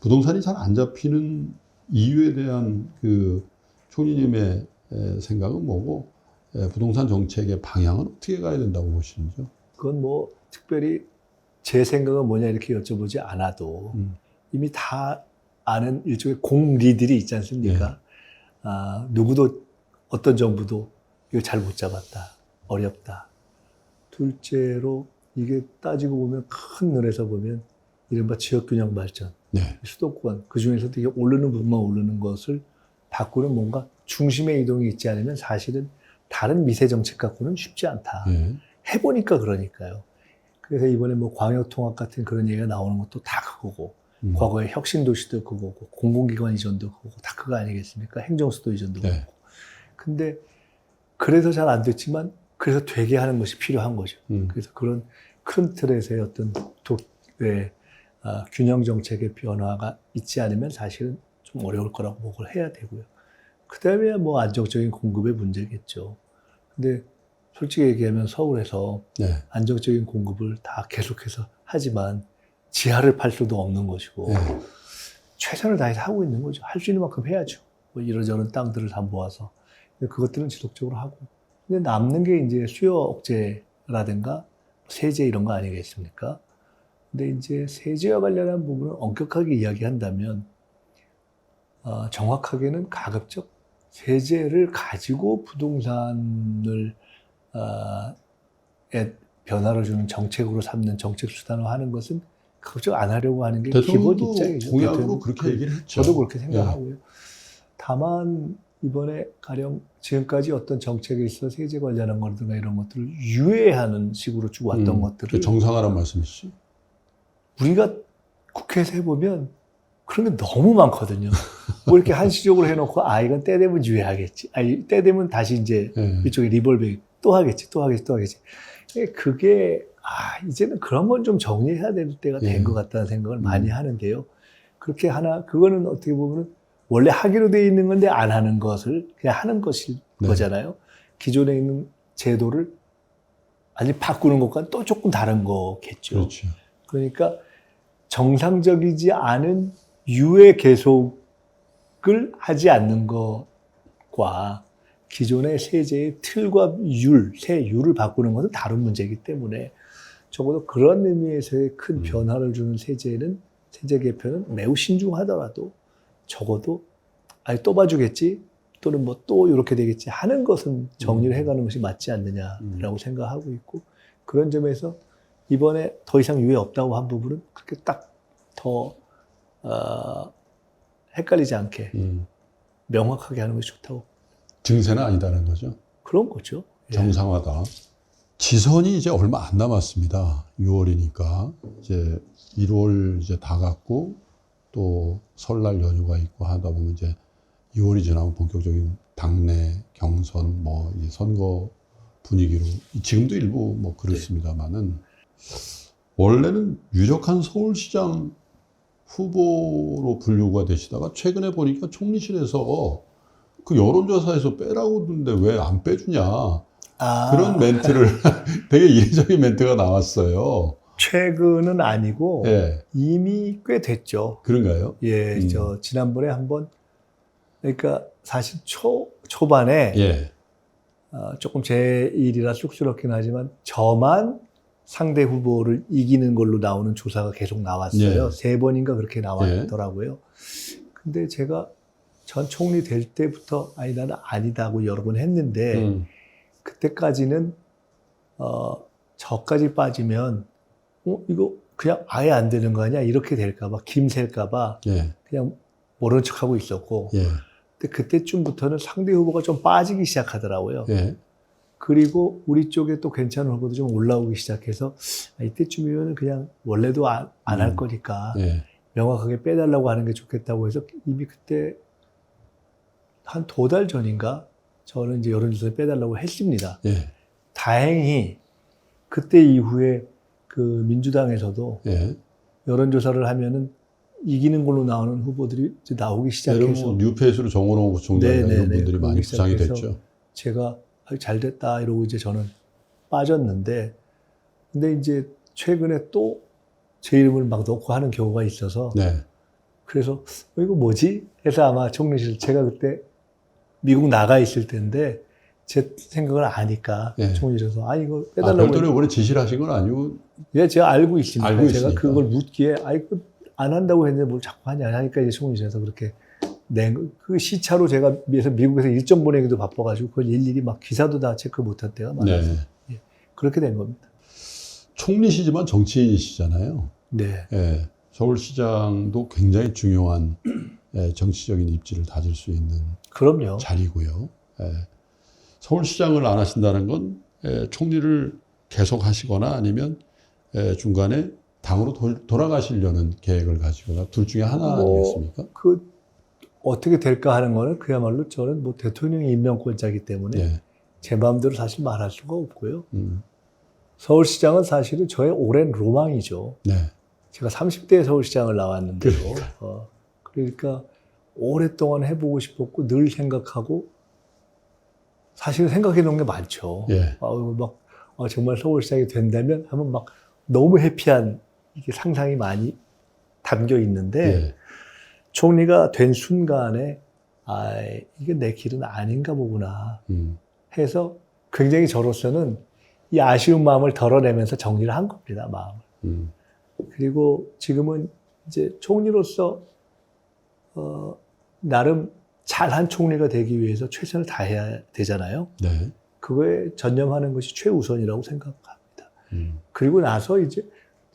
부동산이 잘 안 잡히는 이유에 대한 그 총리님의 생각은 뭐고 부동산 정책의 방향은 어떻게 가야 된다고 보시는지요? 그건 뭐 특별히 제 생각은 뭐냐 이렇게 여쭤보지 않아도 이미 다 아는 일종의 공리들이 있지 않습니까? 누구도 어떤 정부도 이거 잘 못 잡았다. 어렵다. 둘째로 이게 따지고 보면 큰 눈에서 보면 이른바 지역균형 발전, 네. 수도권 그중에서도 이게 오르는 부분만 오르는 것을 바꾸는 뭔가 중심의 이동이 있지 않으면 사실은 다른 미세 정책 갖고는 쉽지 않다. 네. 해보니까 그러니까요. 그래서 이번에 뭐 광역통합 같은 그런 얘기가 나오는 것도 다 그거고 과거에 혁신도시도 그거고 공공기관 이전도 그거고 다 그거 아니겠습니까? 행정수도 이전도 네. 그거고. 근데 그래서 잘 안 됐지만 그래서 되게 하는 것이 필요한 거죠. 그래서 그런 큰 틀에서의 어떤 균형 정책의 변화가 있지 않으면 사실은 좀 어려울 거라고 보고를 해야 되고요. 그 다음에 뭐 안정적인 공급의 문제겠죠. 근데 솔직히 얘기하면 서울에서 네. 안정적인 공급을 다 계속해서 하지만 지하를 팔 수도 없는 것이고 네. 최선을 다해서 하고 있는 거죠. 할 수 있는 만큼 해야죠. 뭐 이런저런 땅들을 다 모아서. 그것들은 지속적으로 하고. 근데 남는 게 이제 수요 억제라든가 세제 이런 거 아니겠습니까? 근데 이제 세제와 관련한 부분을 엄격하게 이야기한다면 정확하게는 가급적 세제를 가지고 부동산을 변화를 주는 정책으로 삼는 정책 수단을 하는 것은 가급적 안 하려고 하는 게 기본 대통령도 입장이죠. 공약으로 그렇게 얘기를 했죠. 저도 그렇게 생각하고요. 다만 이번에 가령 지금까지 어떤 정책에 있어 세제 관련한 것들과 이런 것들을 유예하는 식으로 쭉 왔던 것들을 정상화란 말씀이시죠? 우리가 국회에서 해보면 그런 게 너무 많거든요. 뭐 이렇게 한시적으로 해놓고 이건 때 되면 유예하겠지. 때 되면 다시 이제 이쪽에 리볼빙 또 하겠지. 그게 이제는 그런 건 좀 정리해야 될 때가 된 것 같다는 생각을 많이 하는데요. 그렇게 그거는 어떻게 보면 원래 하기로 돼 있는 건데 안 하는 것을 그냥 하는 것일 거잖아요. 기존에 있는 제도를 아니 바꾸는 것과는 또 조금 다른 거겠죠. 그렇죠. 그러니까 정상적이지 않은 유예 계속을 하지 않는 것과 기존의 세제의 틀과 세율을 바꾸는 것은 다른 문제이기 때문에 적어도 그런 의미에서의 큰 변화를 주는 세제 개편은 매우 신중하더라도 적어도 아니 또 봐주겠지 또는 뭐 또 이렇게 되겠지 하는 것은 정리를 해가는 것이 맞지 않느냐라고 생각하고 있고 그런 점에서 이번에 더 이상 유예 없다고 한 부분은 그렇게 딱 더 헷갈리지 않게 명확하게 하는 것이 좋다고. 증세는 아니다는 거죠. 그런 거죠. 예. 정상화다. 지선이 이제 얼마 안 남았습니다. 6월이니까 이제 1월 이제 다 갔고 또 설날 연휴가 있고 하다 보면 이제 2월이 지나면 본격적인 당내 경선 뭐 이제 선거 분위기로 지금도 일부 뭐 그렇습니다만은 원래는 유력한 서울시장 후보로 분류가 되시다가 최근에 보니까 총리실에서 그 여론조사에서 빼라고 하는데 왜 안 빼주냐 그런 멘트를 되게 이례적인 멘트가 나왔어요. 최근은 아니고 예. 이미 꽤 됐죠. 그런가요? 예, 저 지난번에 한번 그러니까 사실 초반에 예. 조금 제 일이라 쑥스럽긴 하지만 저만 상대 후보를 이기는 걸로 나오는 조사가 계속 나왔어요. 예. 3번인가 그렇게 나왔더라고요. 근데 제가 전 총리 될 때부터 아니 나는 아니다고 여러 번 했는데 그때까지는 저까지 빠지면 이거 그냥 아예 안 되는 거 아니야? 이렇게 될까봐 김셀까봐 예. 그냥 모른 척하고 있었고 예. 근데 그때쯤부터는 상대 후보가 좀 빠지기 시작하더라고요. 예. 그리고 우리 쪽에 또 괜찮은 후보도 좀 올라오기 시작해서 이때쯤이면 그냥 원래도 안 할 거니까 예. 명확하게 빼달라고 하는 게 좋겠다고 해서 이미 그때 한 2달 전인가 저는 이제 여론조사에 빼달라고 했습니다. 예. 다행히 그때 이후에 그 민주당에서도 예. 여론조사를 하면은 이기는 걸로 나오는 후보들이 이제 나오기 시작해서 뭐 뉴페이스로 정원호 부총장이나 이런 네네네. 분들이 많이 부상이 시작해서 됐죠. 제가 잘 됐다 이러고 이제 저는 빠졌는데 근데 이제 최근에 또 제 이름을 막 넣고 하는 경우가 있어서 네. 그래서 이거 뭐지? 해서 아마 총리실 제가 그때 미국 나가 있을 텐데 제 생각을 아니까 예. 총리실에서 이거 아, 빼달라고 별도로 이번에 지시를 하신 건 아니고 예, 제가 알고 있습니다. 알고 제가 있으니까. 그걸 묻기에 안 한다고 했는데 뭘 자꾸 하냐 하니까 이제 총리실에서 그렇게 그 시차로 제가 미국에서 일정 보내기도 바빠가지고 그걸 일일이 막 기사도 다 체크 못할 때가 많아서 네. 예, 그렇게 된 겁니다. 총리시지만 정치인이시잖아요. 네. 예. 서울시장도 굉장히 중요한 정치적인 입지를 다질 수 있는 그럼요. 자리고요. 예. 서울시장을 안 하신다는 건 총리를 계속 하시거나 아니면 중간에 당으로 돌아가시려는 계획을 가지거나 둘 중에 하나 아니겠습니까? 어떻게 될까 하는 거는 그야말로 저는 뭐 대통령이 임명권자이기 때문에 예. 제 마음대로 사실 말할 수가 없고요. 서울시장은 사실은 저의 오랜 로망이죠. 네. 제가 30대에 서울시장을 나왔는데요. 그러니까 오랫동안 해보고 싶었고 늘 생각하고 사실 생각해 놓은 게 많죠. 예. 정말 서울시장이 된다면 하면 막 너무 해피한 이게 상상이 많이 담겨 있는데 예. 총리가 된 순간에 이게 내 길은 아닌가 보구나 해서 굉장히 저로서는 이 아쉬운 마음을 덜어내면서 정리를 한 겁니다. 마음을. 그리고 지금은 이제 총리로서 나름 잘한 총리가 되기 위해서 최선을 다해야 되잖아요. 네. 그거에 전념하는 것이 최우선이라고 생각합니다. 그리고 나서 이제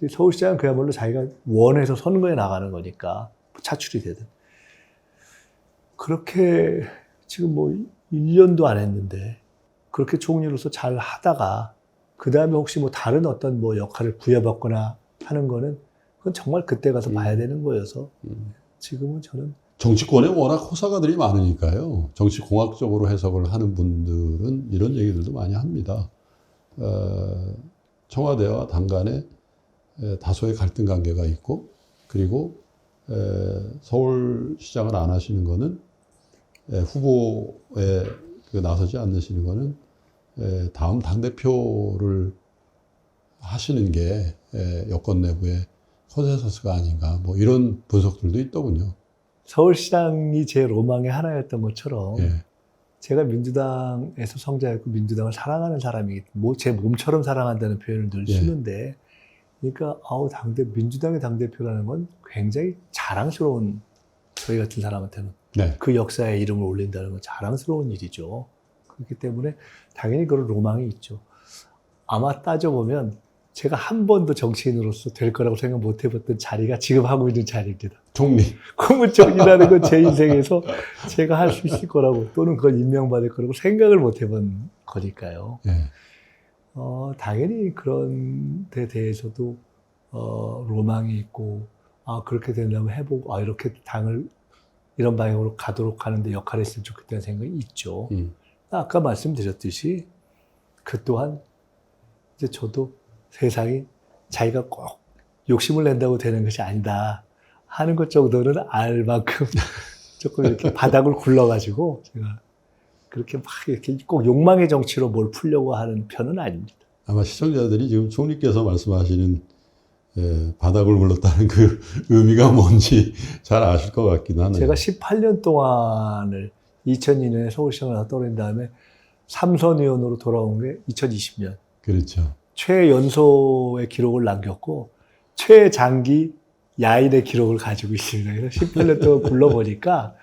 서울시장은 그야말로 자기가 원해서 선거에 나가는 거니까 차출이 되든. 그렇게 지금 뭐 1년도 안 했는데 그렇게 총리로서 잘 하다가 그 다음에 혹시 뭐 다른 어떤 뭐 역할을 부여받거나 하는 거는 그건 정말 그때 가서 봐야 되는 거여서 지금은 저는 정치권에 워낙 호사가들이 많으니까요. 정치공학적으로 해석을 하는 분들은 이런 얘기들도 많이 합니다. 청와대와 당 간에 다소의 갈등 관계가 있고 그리고 서울시장을 안 하시는 거는 후보에 나서지 않으시는 거는 다음 당대표를 하시는 게 여권 내부의 컨센서스가 아닌가 뭐 이런 분석들도 있더군요. 서울시장이 제 로망의 하나였던 것처럼 예. 제가 민주당에서 성장했고 민주당을 사랑하는 사람이 제 몸처럼 사랑한다는 표현을 늘 쓰는데 그러니까 민주당의 당대표라는 건 굉장히 자랑스러운 저희 같은 사람한테는 네. 그 역사에 이름을 올린다는 건 자랑스러운 일이죠. 그렇기 때문에 당연히 그런 로망이 있죠. 아마 따져보면 제가 한 번도 정치인으로서 될 거라고 생각 못 해봤던 자리가 지금 하고 있는 자리입니다. 총리. 국무총리라는 건 제 인생에서 제가 할 수 있을 거라고 또는 그걸 임명받을 거라고 생각을 못 해본 거니까요. 네. 당연히 그런 데 대해서도 로망이 있고 그렇게 된다면 해보고 이렇게 당을 이런 방향으로 가도록 하는데 역할을 했으면 좋겠다는 생각이 있죠. 아까 말씀드렸듯이 그 또한 이제 저도 세상이 자기가 꼭 욕심을 낸다고 되는 것이 아니다 하는 것 정도는 알 만큼 조금 이렇게 바닥을 굴러가지고 제가 그렇게 막 이렇게 꼭 욕망의 정치로 뭘 풀려고 하는 편은 아닙니다. 아마 시청자들이 지금 총리께서 말씀하시는 바닥을 굴렀다는 그 의미가 뭔지 잘 아실 것 같긴 하네요. 제가 18년 동안을 2002년에 서울시장을 떨어진 다음에 3선 의원으로 돌아온 게 2020년. 그렇죠. 최연소의 기록을 남겼고 최장기 야인의 기록을 가지고 있습니다. 그래서 18년 동안 굴러보니까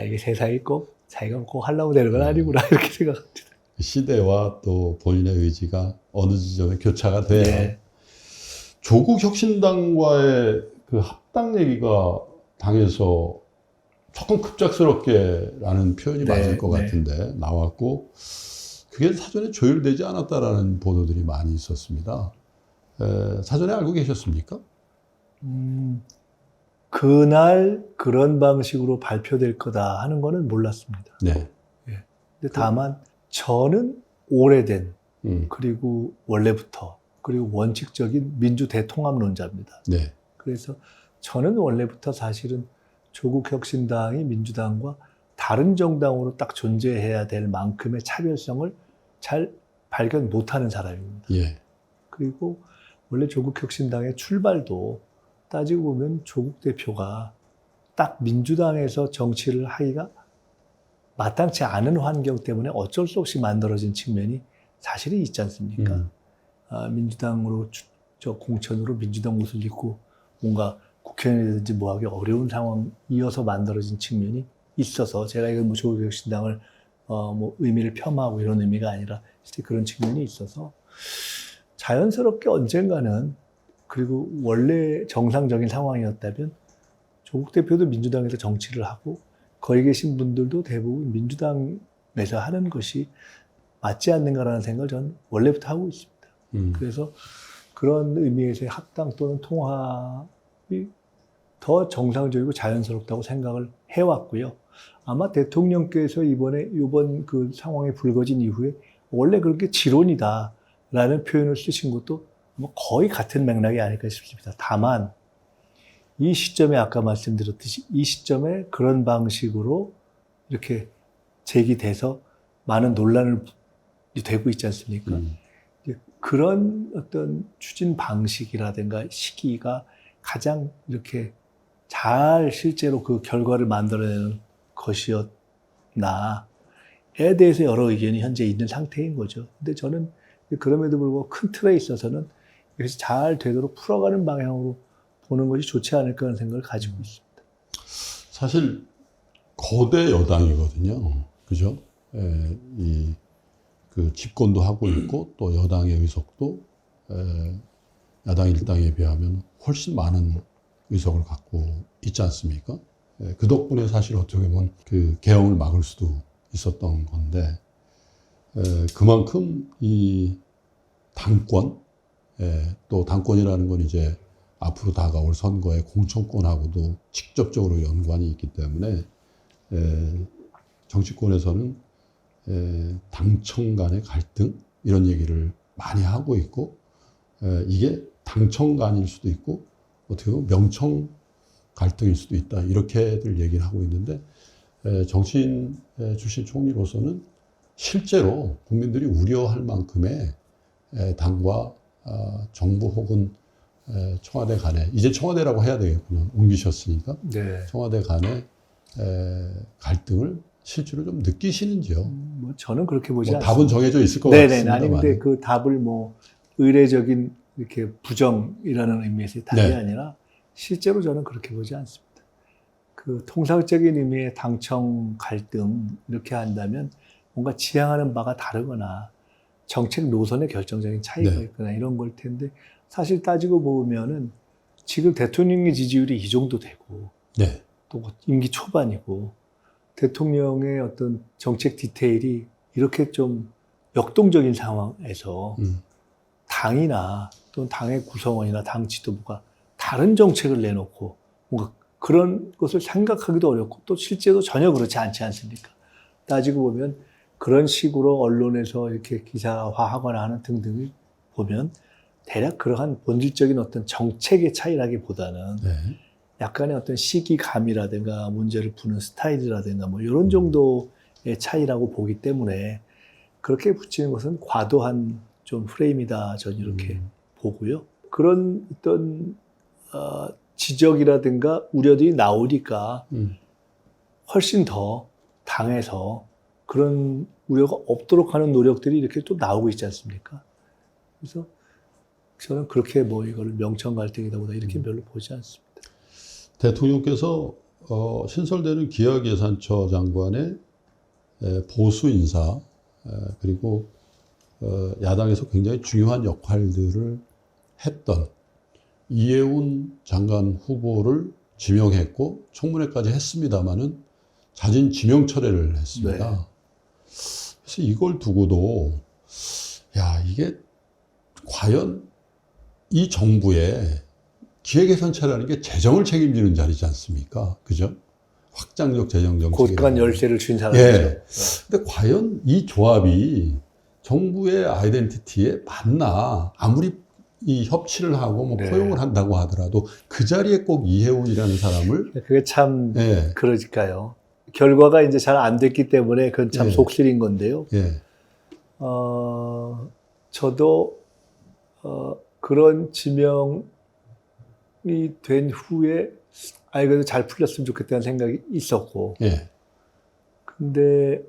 이게 세상이 꼭 자기가 꼭 하려고 되는 건 아니구나 이렇게 생각합니다. 시대와 또 본인의 의지가 어느 지점에 교차가 돼야 네. 조국 혁신당과의 그 합당 얘기가 당에서 조금 급작스럽게라는 표현이 네, 맞을 것 네. 같은데 나왔고 그게 사전에 조율되지 않았다라는 보도들이 많이 있었습니다. 사전에 알고 계셨습니까? 그날 그런 방식으로 발표될 거다 하는 거는 몰랐습니다. 네. 근데 다만 저는 오래된 음, 그리고 원래부터 그리고 원칙적인 민주 대통합론자입니다. 네. 그래서 저는 원래부터 사실은 조국 혁신당이 민주당과 다른 정당으로 딱 존재해야 될 만큼의 차별성을 잘 발견 못하는 사람입니다. 예. 그리고 원래 조국 혁신당의 출발도 따지고 보면 조국 대표가 딱 민주당에서 정치를 하기가 마땅치 않은 환경 때문에 어쩔 수 없이 만들어진 측면이 사실이 있지 않습니까? 민주당으로 저 공천으로 민주당 옷을 입고 뭔가 국회의원이든지 뭐하기 어려운 상황이어서 만들어진 측면이 있어서 제가 이건 뭐 조국 혁신당을 뭐 의미를 폄하하고 이런 의미가 아니라 실제 그런 측면이 있어서 자연스럽게 언젠가는 그리고 원래 정상적인 상황이었다면 조국 대표도 민주당에서 정치를 하고 거기 계신 분들도 대부분 민주당에서 하는 것이 맞지 않는가라는 생각을 저는 원래부터 하고 있습니다. 그래서 그런 의미에서의 합당 또는 통합이 더 정상적이고 자연스럽다고 생각을 해왔고요. 아마 대통령께서 이번 그 상황이 불거진 이후에 원래 그렇게 지론이다라는 표현을 쓰신 것도 뭐 거의 같은 맥락이 아닐까 싶습니다. 다만 이 시점에 아까 말씀드렸듯이 이 시점에 그런 방식으로 이렇게 제기돼서 많은 논란이 되고 있지 않습니까? 그런 어떤 추진 방식이라든가 시기가 가장 이렇게 잘 실제로 그 결과를 만들어내는 것이었나에 대해서 여러 의견이 현재 있는 상태인 거죠. 근데 저는 그럼에도 불구하고 큰 틀에 있어서는 여기서 잘 되도록 풀어가는 방향으로 보는 것이 좋지 않을까 하는 생각을 가지고 있습니다. 사실 거대 여당이거든요. 그죠? 그 집권도 하고 있고 또 여당의 의석도 야당 일당에 비하면 훨씬 많은 의석을 갖고 있지 않습니까? 그 덕분에 사실 어떻게 보면 그 계엄을 막을 수도 있었던 건데 그만큼 이 당권 또 당권이라는 건 이제 앞으로 다가올 선거의 공천권하고도 직접적으로 연관이 있기 때문에 정치권에서는 당청 간의 갈등 이런 얘기를 많이 하고 있고 이게 당청 간일 수도 있고 어떻게 보면 명청 갈등일 수도 있다 이렇게들 얘기를 하고 있는데 정치인 출신 총리로서는 실제로 국민들이 우려할 만큼의 당과 정부 혹은 청와대 간에 이제 청와대라고 해야 되겠군요. 옮기셨으니까 네. 청와대 간의 갈등을 실제로 좀 느끼시는지요? 뭐 저는 그렇게 보지 뭐 않습니다. 답은 정해져 있을 것 네네. 같습니다. 아니 근데 그 답을 뭐 의례적인 이렇게 부정이라는 의미에서의 답이 네. 아니라 실제로 저는 그렇게 보지 않습니다. 그 통상적인 의미의 당청 갈등 이렇게 한다면 뭔가 지향하는 바가 다르거나 정책 노선의 결정적인 차이가 네. 있거나 이런 걸 텐데 사실 따지고 보면은 지금 대통령의 지지율이 이 정도 되고 네. 또 임기 초반이고 대통령의 어떤 정책 디테일이 이렇게 좀 역동적인 상황에서 당이나 또는 당의 구성원이나 당 지도부가 다른 정책을 내놓고 뭔가 그런 것을 생각하기도 어렵고 또 실제로 전혀 그렇지 않지 않습니까? 따지고 보면 그런 식으로 언론에서 이렇게 기사화하거나 하는 등등을 보면 대략 그러한 본질적인 어떤 정책의 차이라기보다는 네. 약간의 어떤 시기감이라든가 문제를 푸는 스타일이라든가 뭐 이런 정도의 차이라고 보기 때문에 그렇게 붙이는 것은 과도한 좀 프레임이다 저는 이렇게 보고요. 그런 어떤 지적이라든가 우려들이 나오니까 훨씬 더 당에서 그런 우려가 없도록 하는 노력들이 이렇게 또 나오고 있지 않습니까? 그래서 저는 그렇게 뭐 이거를 명청 갈등이다 보다 이렇게 별로 보지 않습니다. 대통령께서 신설되는 기획예산처 장관의 보수 인사 그리고 야당에서 굉장히 중요한 역할들을 했던 이해운 장관 후보를 지명했고 청문회까지 했습니다마는 자진 지명 철회를 했습니다. 네. 그래서 이걸 두고도 야 이게 과연 이 정부의 기획예산처라는 게 재정을 책임지는 자리지 않습니까? 그죠? 확장적 재정 정책. 곳간 열쇠를 쥔 사람이죠. 예. 근데 과연 이 조합이 정부의 아이덴티티에 맞나? 아무리 이 협치를 하고 뭐 네. 포용을 한다고 하더라도 그 자리에 꼭 이해운이라는 사람을 그게 참 예. 그러니까요. 결과가 이제 잘 안 됐기 때문에 그건 참 예. 속쓰린 건데요. 예. 저도 그런 지명이 된 후에 그래도 잘 풀렸으면 좋겠다는 생각이 있었고 예. 근데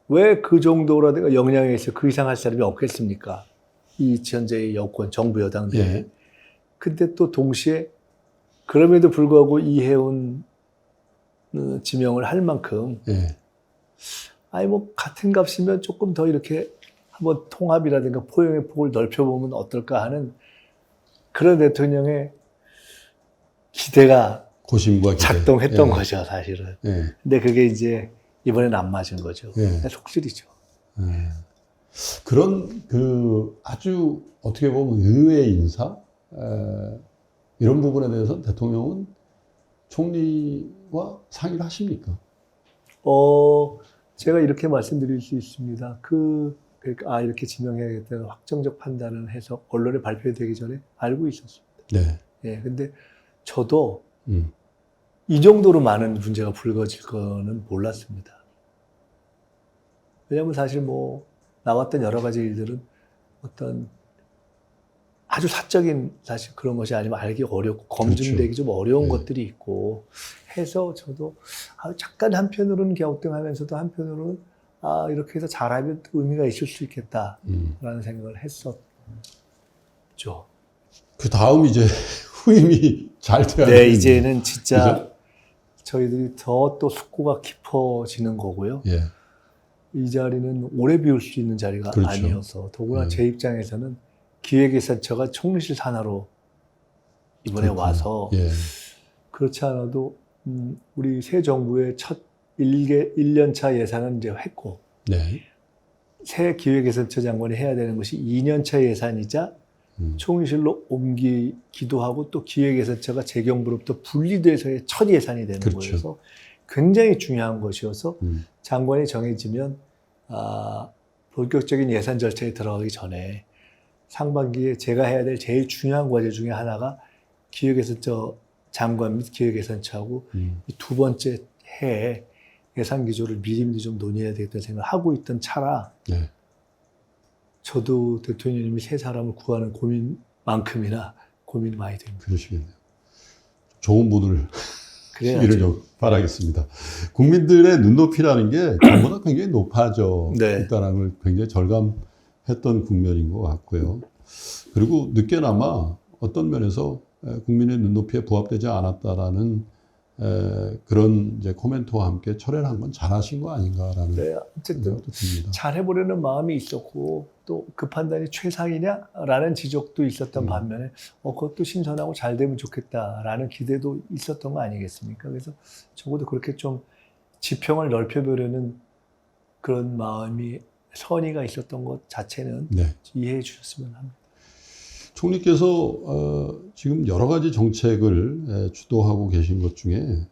왜 그 정도라든가 역량에 있어 그 이상 할 사람이 없겠습니까? 이 현재의 여권, 정부 여당들이. 예. 근데 또 동시에 그럼에도 불구하고 이해운 지명을 할 만큼 예. 뭐 같은 값이면 조금 더 이렇게 한번 통합이라든가 포용의 폭을 넓혀보면 어떨까 하는 그런 대통령의 기대가 고심과 기대. 작동했던 예. 거죠, 사실은. 예. 근데 그게 이제 이번엔 안 맞은 거죠. 예. 속쓰리죠. 예. 그런 아주 어떻게 보면 의외의 인사 이런 부분에 대해서 대통령은 총리와 상의를 하십니까? 제가 이렇게 말씀드릴 수 있습니다. 이렇게 지명해야겠다는 확정적 판단을 해서 언론에 발표되기 전에 알고 있었습니다. 네. 예, 근데 저도 이 정도로 많은 문제가 불거질 거는 몰랐습니다. 왜냐하면 사실 뭐 나왔던 여러 가지 일들은 어떤 아주 사적인 사실 그런 것이 아니면 알기 어렵고 검증되기 좀 어려운 것들이 있고 해서 저도 잠깐 한편으로는 갸우뚱하면서도 한편으로는 이렇게 해서 잘하면 의미가 있을 수 있겠다라는 생각을 했었죠. 그 다음 이제 후임이 잘 돼야 네, 이제는 진짜 그죠? 저희들이 더 또 숙고가 깊어지는 거고요. 예. 이 자리는 오래 비울 수 있는 자리가 그렇죠. 아니어서 더구나 제 입장에서는 기획예산처가 총리실 산하로 이번에 그렇군요. 와서 예. 그렇지 않아도 우리 새 정부의 첫 1년차 예산은 이제 했고 네. 새 기획예산처 장관이 해야 되는 것이 2년차 예산이자 총리실로 옮기기도 하고 또 기획예산처가 재경부로부터 분리돼서의 첫 예산이 되는 그렇죠. 거여서 굉장히 중요한 것이어서 장관이 정해지면 본격적인 예산 절차에 들어가기 전에 상반기에 제가 해야 될 제일 중요한 과제 중에 하나가 기획예산처 장관 및 기획예산처하고 두 번째 해에 예산 기조를 미리미리 좀 논의해야 되겠다는 생각을 하고 있던 차라 네. 저도 대통령님이 새 사람을 구하는 고민만큼이나 고민이 많이 됩니다. 그러시겠네요. 좋은 분을 그래야죠. 시기를 좀 바라겠습니다. 국민들의 눈높이라는 게 전보다 굉장히 높아져 네. 있다는 걸 굉장히 절감했던 국면인 것 같고요. 그리고 늦게나마 어떤 면에서 국민의 눈높이에 부합되지 않았다라는 그런 이제 코멘트와 함께 철회를 한 건 잘하신 거 아닌가라는 네, 어쨌든 생각도 듭니다. 잘해보려는 마음이 있었고 또 그 판단이 최상이냐라는 지적도 있었던 반면에 그것도 신선하고 잘 되면 좋겠다라는 기대도 있었던 거 아니겠습니까? 그래서 적어도 그렇게 좀 지평을 넓혀보려는 그런 마음이 선의가 있었던 것 자체는 네. 이해해 주셨으면 합니다. 총리께서 지금 여러 가지 정책을 주도하고 계신 것 중에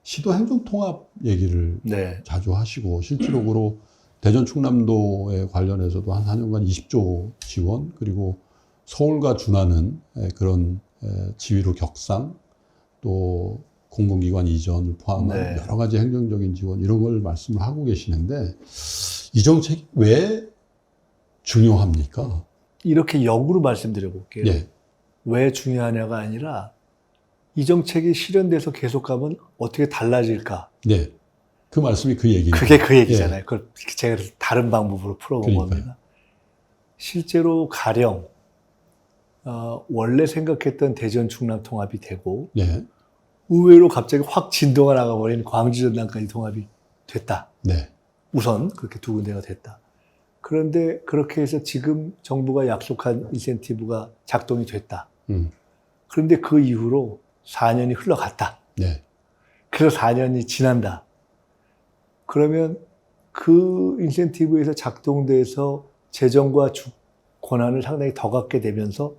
시도 행정 통합 얘기를 네. 자주 하시고 실질적으로 대전 충남도에 관련해서도 한 4년간 20조 지원, 그리고 서울과 준하는 그런 지위로 격상, 또 공공기관 이전을 포함한 네. 여러 가지 행정적인 지원, 이런 걸 말씀을 하고 계시는데 이 정책이 왜 중요합니까? 이렇게 역으로 말씀드려 볼게요. 예. 왜 중요하냐가 아니라 이 정책이 실현돼서 계속 가면 어떻게 달라질까? 네. 그 말씀이 그 얘기예요. 그게 그 얘기잖아요. 그걸 제가 다른 방법으로 풀어본 그러니까요. 겁니다. 실제로 가령 원래 생각했던 대전 충남 통합이 되고 네. 의외로 갑자기 확 진도가 나가버린 광주 전남까지 통합이 됐다. 네. 우선 그렇게 두 군데가 됐다. 그런데 그렇게 해서 지금 정부가 약속한 인센티브가 작동이 됐다. 그런데 그 이후로 4년이 흘러갔다. 네. 그래서 4년이 지난다. 그러면 그 인센티브에서 작동돼서 재정과 권한을 상당히 더 갖게 되면서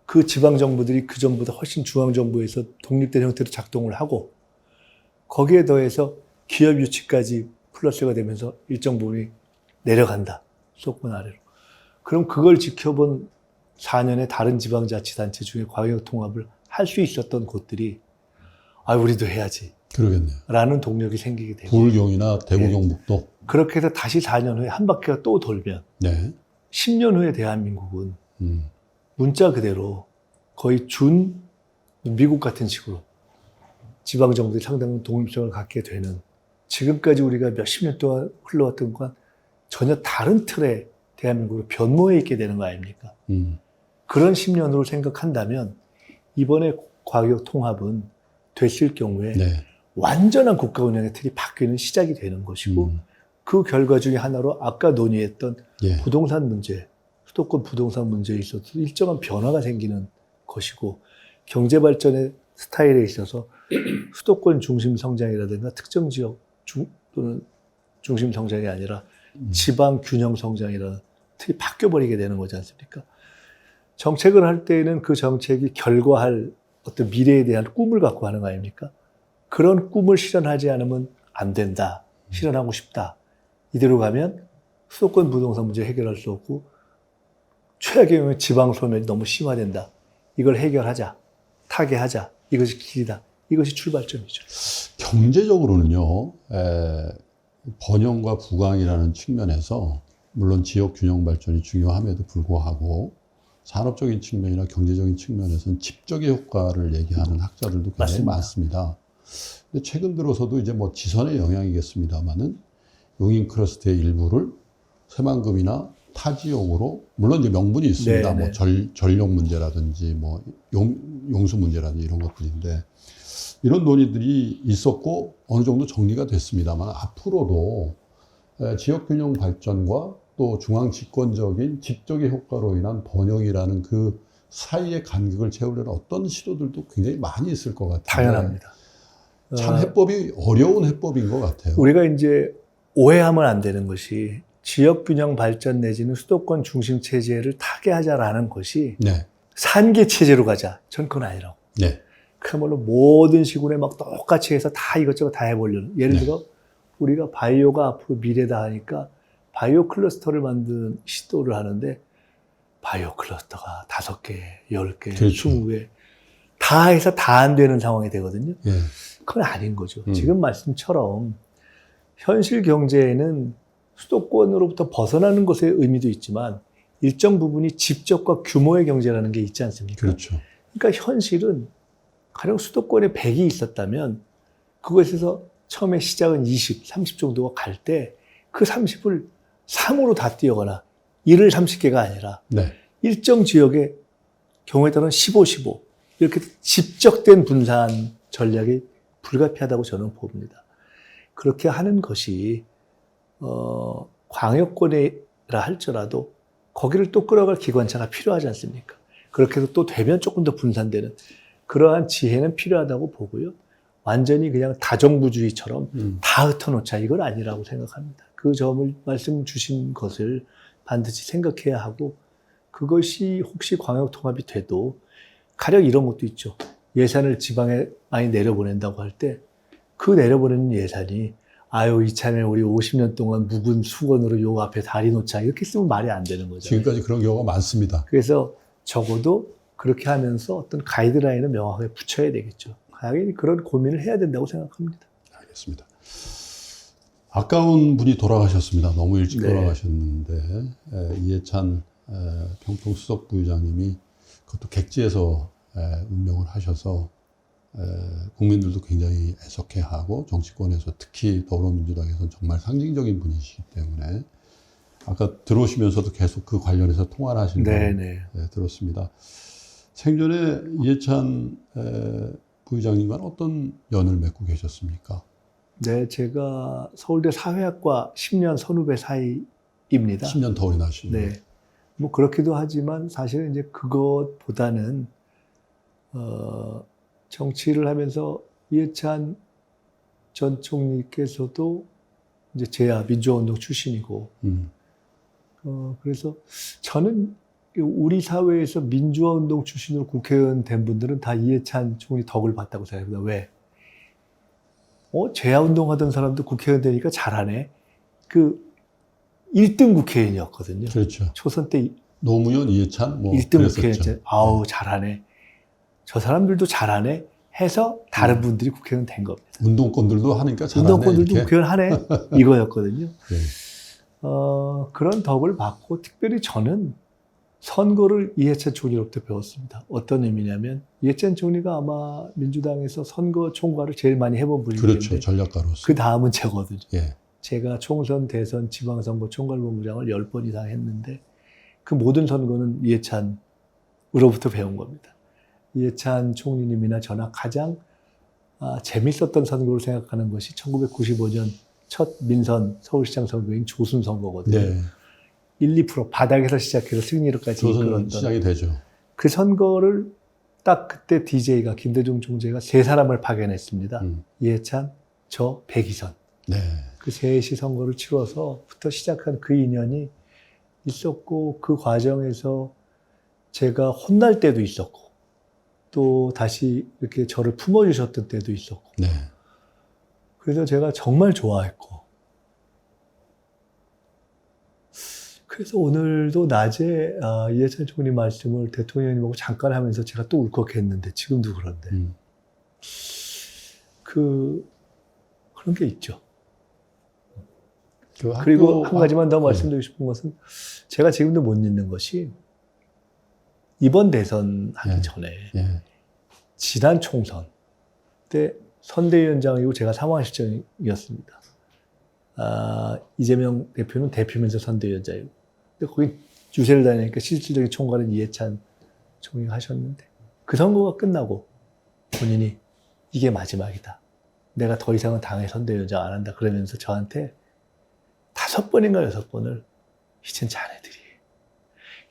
그 지방정부들이 그 전보다 훨씬 중앙정부에서 독립된 형태로 작동을 하고 거기에 더해서 기업 유치까지 플러스가 되면서 일정 부분이 내려간다. 수도권 아래로. 그럼 그걸 지켜본 4년의 다른 지방자치단체 중에 광역통합을 할 수 있었던 곳들이 우리도 해야지. 그러겠네요. 라는 동력이 생기게 되고. 부울경이나 대구 경북도. 그렇게 해서 다시 4년 후에 한 바퀴가 또 돌면 네. 10년 후에 대한민국은 음. 문자 그대로 거의 준 미국 같은 식으로 지방정부들이 상당한 독립성을 갖게 되는 지금까지 우리가 몇십 년 동안 흘러왔던 건 전혀 다른 틀의 대한민국으로 변모해 있게 되는 거 아닙니까? 그런 10년으로 생각한다면 이번에 과격 통합은 됐을 경우에 네. 완전한 국가 운영의 틀이 바뀌는 시작이 되는 것이고 그 결과 중에 하나로 아까 논의했던 예. 부동산 문제, 수도권 부동산 문제에 있어서 일정한 변화가 생기는 것이고 경제 발전의 스타일에 있어서 수도권 중심 성장이라든가 특정 지역 또는 중심 성장이 아니라 지방 균형 성장이라는 틀이 바뀌어버리게 되는 거지 않습니까? 정책을 할 때에는 그 정책이 결과할 어떤 미래에 대한 꿈을 갖고 하는 거 아닙니까? 그런 꿈을 실현하지 않으면 안 된다. 실현하고 싶다. 이대로 가면 수도권 부동산 문제 해결할 수 없고 최악의 경우에 지방 소멸이 너무 심화된다. 이걸 해결하자. 타개하자. 이것이 길이다. 이것이 출발점이죠. 경제적으로는요, 번영과 부강이라는 측면에서 물론 지역 균형 발전이 중요함에도 불구하고 산업적인 측면이나 경제적인 측면에서는 집적의 효과를 얘기하는 학자들도 굉장히 많습니다. 근데 최근 들어서도 이제 뭐 지선의 영향이겠습니다만은 용인 클러스터의 일부를 새만금이나 타 지역으로 물론 이제 명분이 있습니다. 네네. 뭐 전력 문제라든지 뭐 용수 문제라든지 이런 것들인데 이런 논의들이 있었고 어느 정도 정리가 됐습니다만 앞으로도 지역 균형 발전과 또 중앙 집권적인 집적의 효과로 인한 번영이라는 그 사이의 간격을 채우려는 어떤 시도들도 굉장히 많이 있을 것 같아요. 당연합니다. 참 해법이 어려운 해법인 것 같아요. 우리가 이제 오해하면 안 되는 것이 지역 균형 발전 내지는 수도권 중심 체제를 타개하자라는 것이 네. 산계 체제로 가자. 전 그건 아니라고. 네. 그야말로 모든 시군에 막 똑같이 해서 다 이것저것 다 해보려는. 예를 들어 우리가 바이오가 앞으로 미래다 하니까 바이오 클러스터를 만든 시도를 하는데 바이오 클러스터가 5개, 10개, 그렇죠. 20개 다 해서 다 안 되는 상황이 되거든요. 예. 그건 아닌 거죠. 지금 말씀처럼 현실 경제에는 수도권으로부터 벗어나는 것의 의미도 있지만 일정 부분이 집적과 규모의 경제라는 게 있지 않습니까? 그렇죠. 그러니까 현실은 가령 수도권에 100이 있었다면 그것에서 처음에 시작은 20, 30 정도가 갈 때 그 30을 3으로 다 띄어거나 1을 30개가 아니라 네. 일정 지역의 경우에 따라서는 15, 15 이렇게 집적된 분산을 전략이 불가피하다고 저는 봅니다. 그렇게 하는 것이 광역권이라 할지라도 거기를 또 끌어갈 기관차가 필요하지 않습니까? 그렇게 해서 또 되면 조금 더 분산되는 그러한 지혜는 필요하다고 보고요. 완전히 그냥 다정부주의처럼 다 흩어놓자 이건 아니라고 생각합니다. 그 점을 말씀 주신 것을 반드시 생각해야 하고 그것이 혹시 광역통합이 돼도 가령 이런 것도 있죠. 예산을 지방에 많이 내려보낸다고 할 때 그 내려보내는 예산이 아유 이참에 우리 50년 동안 묵은 수건으로 요 앞에 다리 놓자 이렇게 쓰면 말이 안 되는 거죠. 지금까지 그런 경우가 많습니다. 그래서 적어도 그렇게 하면서 어떤 가이드라인을 명확하게 붙여야 되겠죠. 당연히 그런 고민을 해야 된다고 생각합니다. 알겠습니다. 아까운 분이 돌아가셨습니다. 너무 일찍 네. 돌아가셨는데 이해찬 평통수석 부의장님이 그것도 객지에서 운명을 하셔서 국민들도 굉장히 애석해하고 정치권에서 특히 더불어민주당에서는 정말 상징적인 분이시기 때문에 아까 들어오시면서도 계속 그 관련해서 통화를 하신 걸 들었습니다. 생전에 이해찬 부의장님과는 어떤 연을 맺고 계셨습니까? 네, 제가 서울대 사회학과 10년 선후배 사이입니다. 10년 더 나시는. 네. 뭐 그렇기도 하지만 사실은 이제 그것보다는 정치를 하면서 이해찬 전 총리께서도 이제 제야 민주화운동 출신이고 그래서 저는 우리 사회에서 민주화운동 출신으로 국회의원 된 분들은 다 이해찬 총리 덕을 봤다고 생각합니다. 왜? 제야운동 하던 사람도 국회의원 되니까 잘하네. 그 1등 국회의원이었거든요. 그렇죠. 초선 때 노무현, 이해찬, 뭐 1등 그랬었죠. 국회의원. 아우 잘하네. 저 사람들도 잘하네. 해서 다른 분들이 국회의원 된 겁니다. 운동권들도 하니까 잘하네. 운동권들도 이렇게. 국회의원 하네. 이거였거든요. 네. 그런 덕을 받고 특별히 저는 선거를 이해찬 총리로부터 배웠습니다. 어떤 의미냐면 이해찬 총리가 아마 민주당에서 선거 총괄을 제일 많이 해본 분인데 그렇죠. 전략가로서. 그 다음은 제거든요. 예. 제가 총선, 대선, 지방선거 총괄본부장을 10번 이상 했는데 그 모든 선거는 이해찬으로부터 배운 겁니다. 이해찬 총리님이나 저나 가장 재밌었던 선거로 생각하는 것이 1995년 첫 민선 서울시장 선거인 조순 선거거든요. 네. 1, 2% 바닥에서 시작해서 승리로까지 조선 이끌었던 시작이 되죠. 그 선거를 딱 그때 DJ가 김대중 총재가 세 사람을 파견했습니다. 이해찬, 저, 백이선. 네. 그 셋이 선거를 치러서부터 시작한 그 인연이 있었고 그 과정에서 제가 혼날 때도 있었고 또 다시 이렇게 저를 품어주셨던 때도 있었고 네. 그래서 제가 정말 좋아했고 그래서 오늘도 낮에 이해찬 총리 말씀을 대통령님하고 잠깐 하면서 제가 또 울컥했는데 지금도 그런데 그런 게 있죠. 그리고 한 가지만 더 말씀드리고 싶은 것은 제가 지금도 못 잊는 것이 이번 대선 하기 전에 지난 총선 때 선대위원장이고 제가 상황실장이었습니다. 이재명 대표는 대표면서 선대위원장이고 근데 거기 유세를 다니니까 실질적인 총괄은 이해찬 총리가 하셨는데 그 선거가 끝나고 본인이 이게 마지막이다. 내가 더 이상은 당의 선대위원장 안 한다. 그러면서 저한테 5번인가 6번을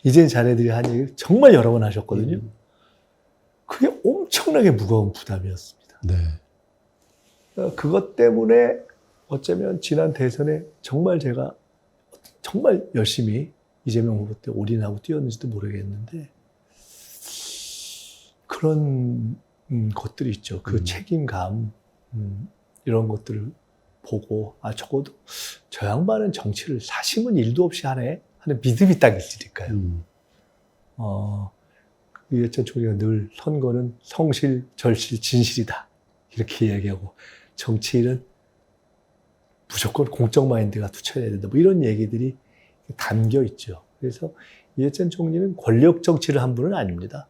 이젠 자네들이 한 얘기를 정말 여러 번 하셨거든요. 그게 엄청나게 무거운 부담이었습니다. 네. 그것 때문에 어쩌면 지난 대선에 정말 제가 정말 열심히 이재명 후보 때 올인하고 뛰었는지도 모르겠는데 그런 것들이 있죠. 그 책임감 이런 것들을 보고 적어도 저 양반은 정치를 사심은 1도 없이 하네 하는 믿음이 딱 있으니까요. 이해찬 총리가 늘 선거는 성실, 절실, 진실이다 이렇게 이야기하고 정치인은 무조건 공적 마인드가 투철해야 된다. 뭐 이런 얘기들이 담겨 있죠. 그래서 이해찬 총리는 권력 정치를 한 분은 아닙니다.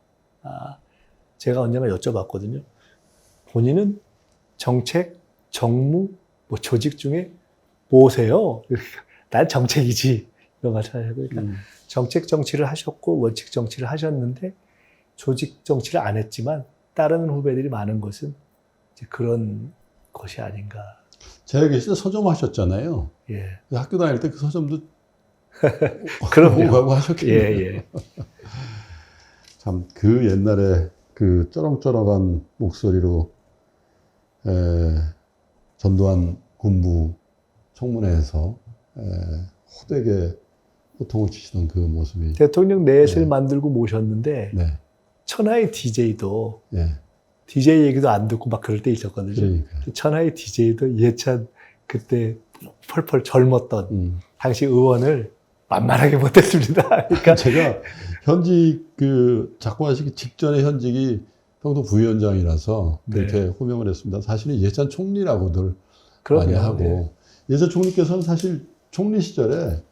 제가 언젠가 여쭤봤거든요. 본인은 정책, 정무, 뭐 조직 중에 뭐세요? 난 정책이지. 이런 말을 하고 그러니까 정책 정치를 하셨고 원칙 정치를 하셨는데 조직 정치를 안 했지만 따르는 후배들이 많은 것은 이제 그런 것이 아닌가. 제가 계실 때 서점 하셨잖아요. 예. 학교 다닐 때 그 서점도 그럼요. 오가고 하셨겠네요. 예. 참 그 옛날에 그 쩌렁쩌렁한 목소리로 전두환 군부 청문회에서 호되게 호통을 치시던 그 모습이. 대통령 넷을 네. 만들고 모셨는데 네. 천하의 DJ도 예. DJ 얘기도 안 듣고 막 그럴 때 있었거든요. 그러니까. 천하의 DJ도 이해찬 그때 펄펄 젊었던 당시 의원을 만만하게 못했습니다. 그러니까 제가 현직 그 작고하시기 직전에 현직이 평소 부위원장이라서 그렇게 호명을 했습니다. 사실은 이해찬 총리라고들 많이 하고 네. 이해찬 총리께서는 사실 총리 시절에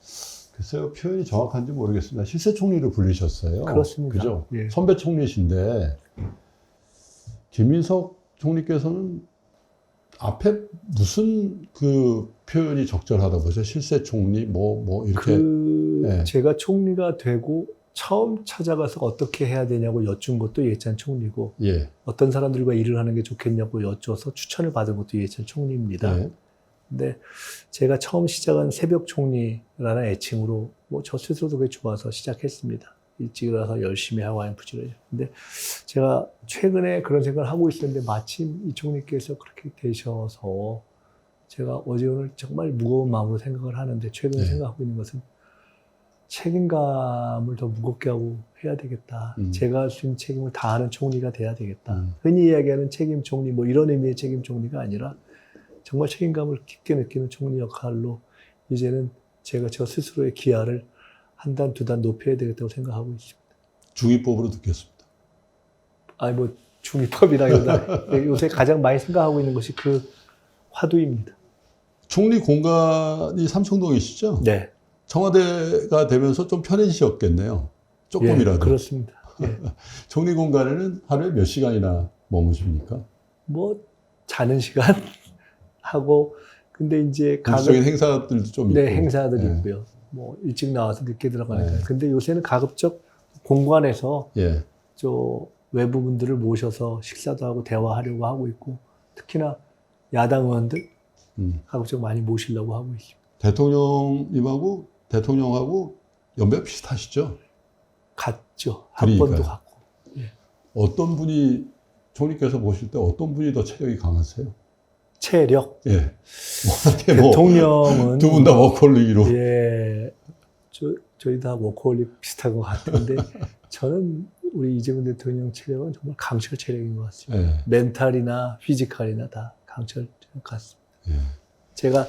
글쎄요 표현이 정확한지 모르겠습니다. 실세 총리를 불리셨어요. 그렇습니다. 그죠? 예. 선배 총리신데 김민석 총리께서는 앞에 무슨 그 표현이 적절하다 보죠? 실세 총리 뭐 이렇게 예. 제가 총리가 되고 처음 찾아가서 어떻게 해야 되냐고 여쭌 것도 이해찬 총리고 예. 어떤 사람들과 일을 하는 게 좋겠냐고 여쭤서 추천을 받은 것도 이해찬 총리입니다. 예. 근데 제가 처음 시작한 새벽 총리라는 애칭으로 뭐 저 스스로도 그게 좋아서 시작했습니다. 일찍 일어나서 열심히 하고 하는 부지런히. 근데 제가 최근에 그런 생각을 하고 있었는데 마침 이 총리께서 그렇게 되셔서 제가 어제 오늘 정말 무거운 마음으로 생각을 하는데 최근에 네. 생각하고 있는 것은 책임감을 더 무겁게 하고 해야 되겠다. 제가 할 수 있는 책임을 다하는 총리가 돼야 되겠다. 흔히 이야기하는 책임 총리 뭐 이런 의미의 책임 총리가 아니라 정말 책임감을 깊게 느끼는 총리 역할로 이제는 제가 저 스스로의 기여를 한 단, 두 단 높여야 되겠다고 생각하고 있습니다. 중위법으로 듣겠습니다. 아니 뭐 중위법이라기보다 요새 가장 많이 생각하고 있는 것이 그 화두입니다. 총리 공간이 삼청동이시죠? 네. 청와대가 되면서 좀 편해지셨겠네요. 조금이라도. 예, 그렇습니다. 예. 총리 공간에는 하루에 몇 시간이나 머무십니까? 뭐 자는 시간 하고 근데 이제 공식적인 행사들도 좀 네, 있고. 행사들이 예. 있고요. 뭐 일찍 나와서 늦게 들어가니까. 네. 근데 요새는 가급적 공간에서 예. 저 외부분들을 모셔서 식사도 하고 대화하려고 하고 있고 특히나 야당 의원들 가급적 많이 모시려고 하고 있습니다. 대통령하고 연배 비슷하시죠? 같죠. 그러니까요. 학번도 같고. 어떤 분이 총리께서 보실 때 어떤 분이 더 체력이 강하세요? 체력. 예. 뭐 대통령은 두 분 다 워커홀릭으로. 예. 저희 다 워커홀릭 비슷한 것 같은데 저는 우리 이재명 대통령 체력은 정말 강철 체력인 것 같습니다. 예. 멘탈이나 피지컬이나 다 강철 체력 같습니다. 예. 제가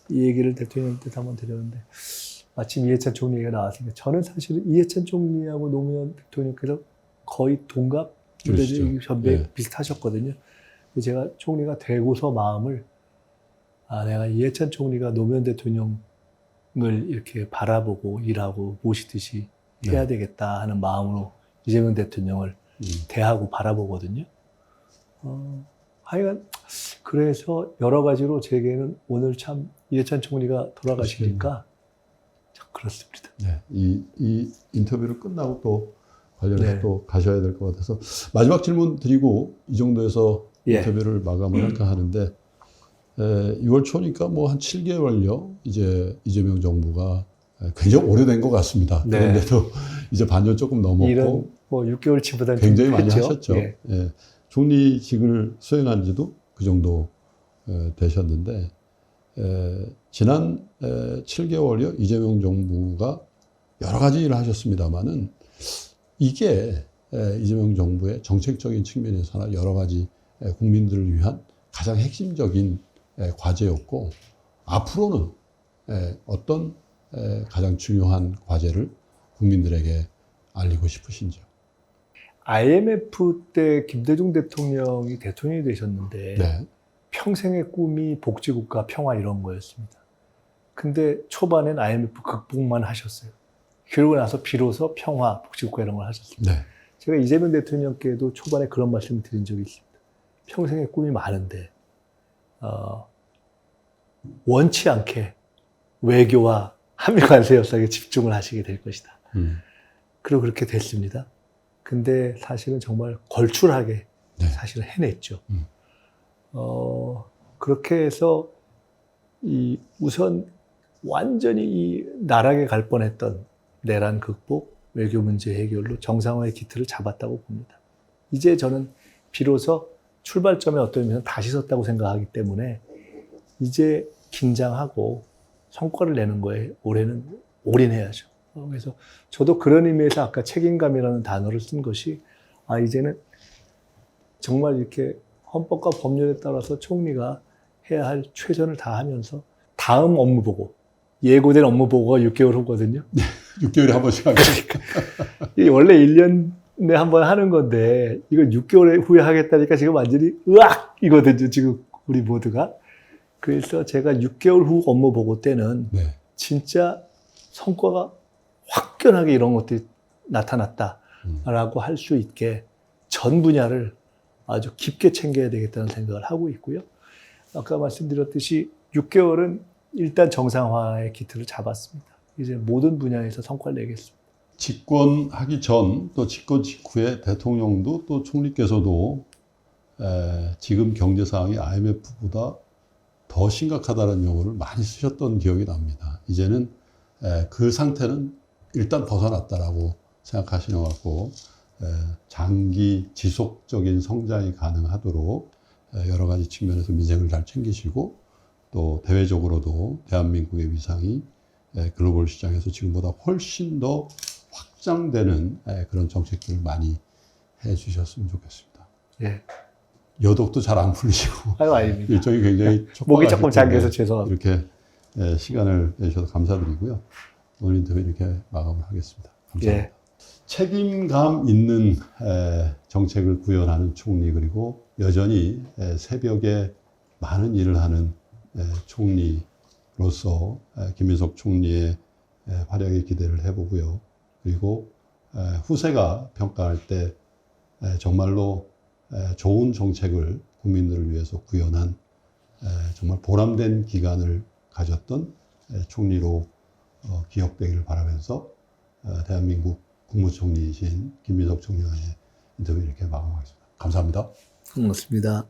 이 얘기를 대통령한테 한번 드렸는데 마침 이해찬 총리 얘기가 나왔으니까 저는 사실은 이해찬 총리하고 노무현 대통령께서 거의 동갑 그러시죠. 전배 예. 비슷하셨거든요. 제가 총리가 되고서 마음을 내가 이해찬 총리가 노무현 대통령을 이렇게 바라보고 일하고 모시듯이 해야 되겠다 하는 마음으로 이재명 대통령을 대하고 바라보거든요. 하여간 그래서 여러 가지로 제게는 오늘 참 이해찬 총리가 돌아가시니까 참 그렇습니다. 네. 이 인터뷰를 끝나고 또 관련해서 네. 또 가셔야 될 것 같아서 마지막 질문 드리고 이 정도에서 예. 인터뷰를 마감을 할까 하는데 6월 초니까 뭐 한 7개월여 이제 이재명 정부가 굉장히 오래된 것 같습니다. 네. 그런데도 이제 반년 조금 넘었고 일은 뭐 6개월치보다는 굉장히 많이 했죠. 하셨죠. 예. 예. 총리직을 수행한 지도 그 정도 되셨는데 지난 7개월여 이재명 정부가 여러 가지 일을 하셨습니다마는 이게 이재명 정부의 정책적인 측면에서나 여러 가지 국민들을 위한 가장 핵심적인 과제였고 앞으로는 어떤 가장 중요한 과제를 국민들에게 알리고 싶으신지요? IMF 때 김대중 대통령이 대통령이 되셨는데 네. 평생의 꿈이 복지국가 평화 이런 거였습니다. 근데 초반엔 IMF 극복만 하셨어요. 그러고 나서 비로소 평화, 복지국가 이런 걸 하셨습니다. 네. 제가 이재명 대통령께도 초반에 그런 말씀을 드린 적이 있습니다. 평생의 꿈이 많은데 원치 않게 외교와 한미 관세 협상에 집중을 하시게 될 것이다. 그리고 그렇게 됐습니다. 근데 사실은 정말 걸출하게 네. 사실은 해냈죠. 그렇게 해서 우선 완전히 이 나락에 갈 뻔했던 내란 극복, 외교 문제 해결로 정상화의 기틀을 잡았다고 봅니다. 이제 저는 비로소 출발점에 어떤 의미에서 다시 섰다고 생각하기 때문에 이제 긴장하고 성과를 내는 거에 올해는 올인해야죠. 그래서 저도 그런 의미에서 아까 책임감이라는 단어를 쓴 것이 이제는 정말 이렇게 헌법과 법률에 따라서 총리가 해야 할 최선을 다하면서 다음 업무 보고, 예고된 업무 보고가 6개월 후거든요. 6개월에 한 번씩 하죠. 이게 원래 1년에 한 번 하는 건데 이걸 6개월 후에 하겠다니까 지금 완전히 으악! 이거든요. 지금 우리 모두가. 그래서 제가 6개월 후 업무 보고 때는 네. 진짜 성과가 확연하게 이런 것들이 나타났다라고 할 수 있게 전 분야를 아주 깊게 챙겨야 되겠다는 생각을 하고 있고요. 아까 말씀드렸듯이 6개월은 일단 정상화의 기틀을 잡았습니다. 이제 모든 분야에서 성과를 내겠습니다. 집권하기 전 또 집권 직후에 대통령도 또 총리께서도 지금 경제 상황이 IMF보다 더 심각하다는 용어를 많이 쓰셨던 기억이 납니다. 이제는 그 상태는 일단 벗어났다라고 생각하시는 것 같고 장기 지속적인 성장이 가능하도록 여러 가지 측면에서 민생을 잘 챙기시고 또 대외적으로도 대한민국의 위상이 글로벌 시장에서 지금보다 훨씬 더 확장되는 그런 정책들을 많이 해주셨으면 좋겠습니다. 예. 여독도 잘 안 풀리시고 아닙니다. 일정이 굉장히 목이 조금 촉박하기 때문에 잠겨서 죄송합니다. 이렇게 시간을 내주셔서 감사드리고요. 오늘 인터뷰 이렇게 마감을 하겠습니다. 감사합니다. 예. 책임감 있는 정책을 구현하는 총리, 그리고 여전히 새벽에 많은 일을 하는 총리로서 김민석 총리의 활약에 기대를 해보고요. 그리고 후세가 평가할 때 정말로 좋은 정책을 국민들을 위해서 구현한 정말 보람된 기간을 가졌던 총리로 기억되기를 바라면서 대한민국 국무총리이신 김민석 총리와의 인터뷰 이렇게 마감하겠습니다. 감사합니다. 고맙습니다.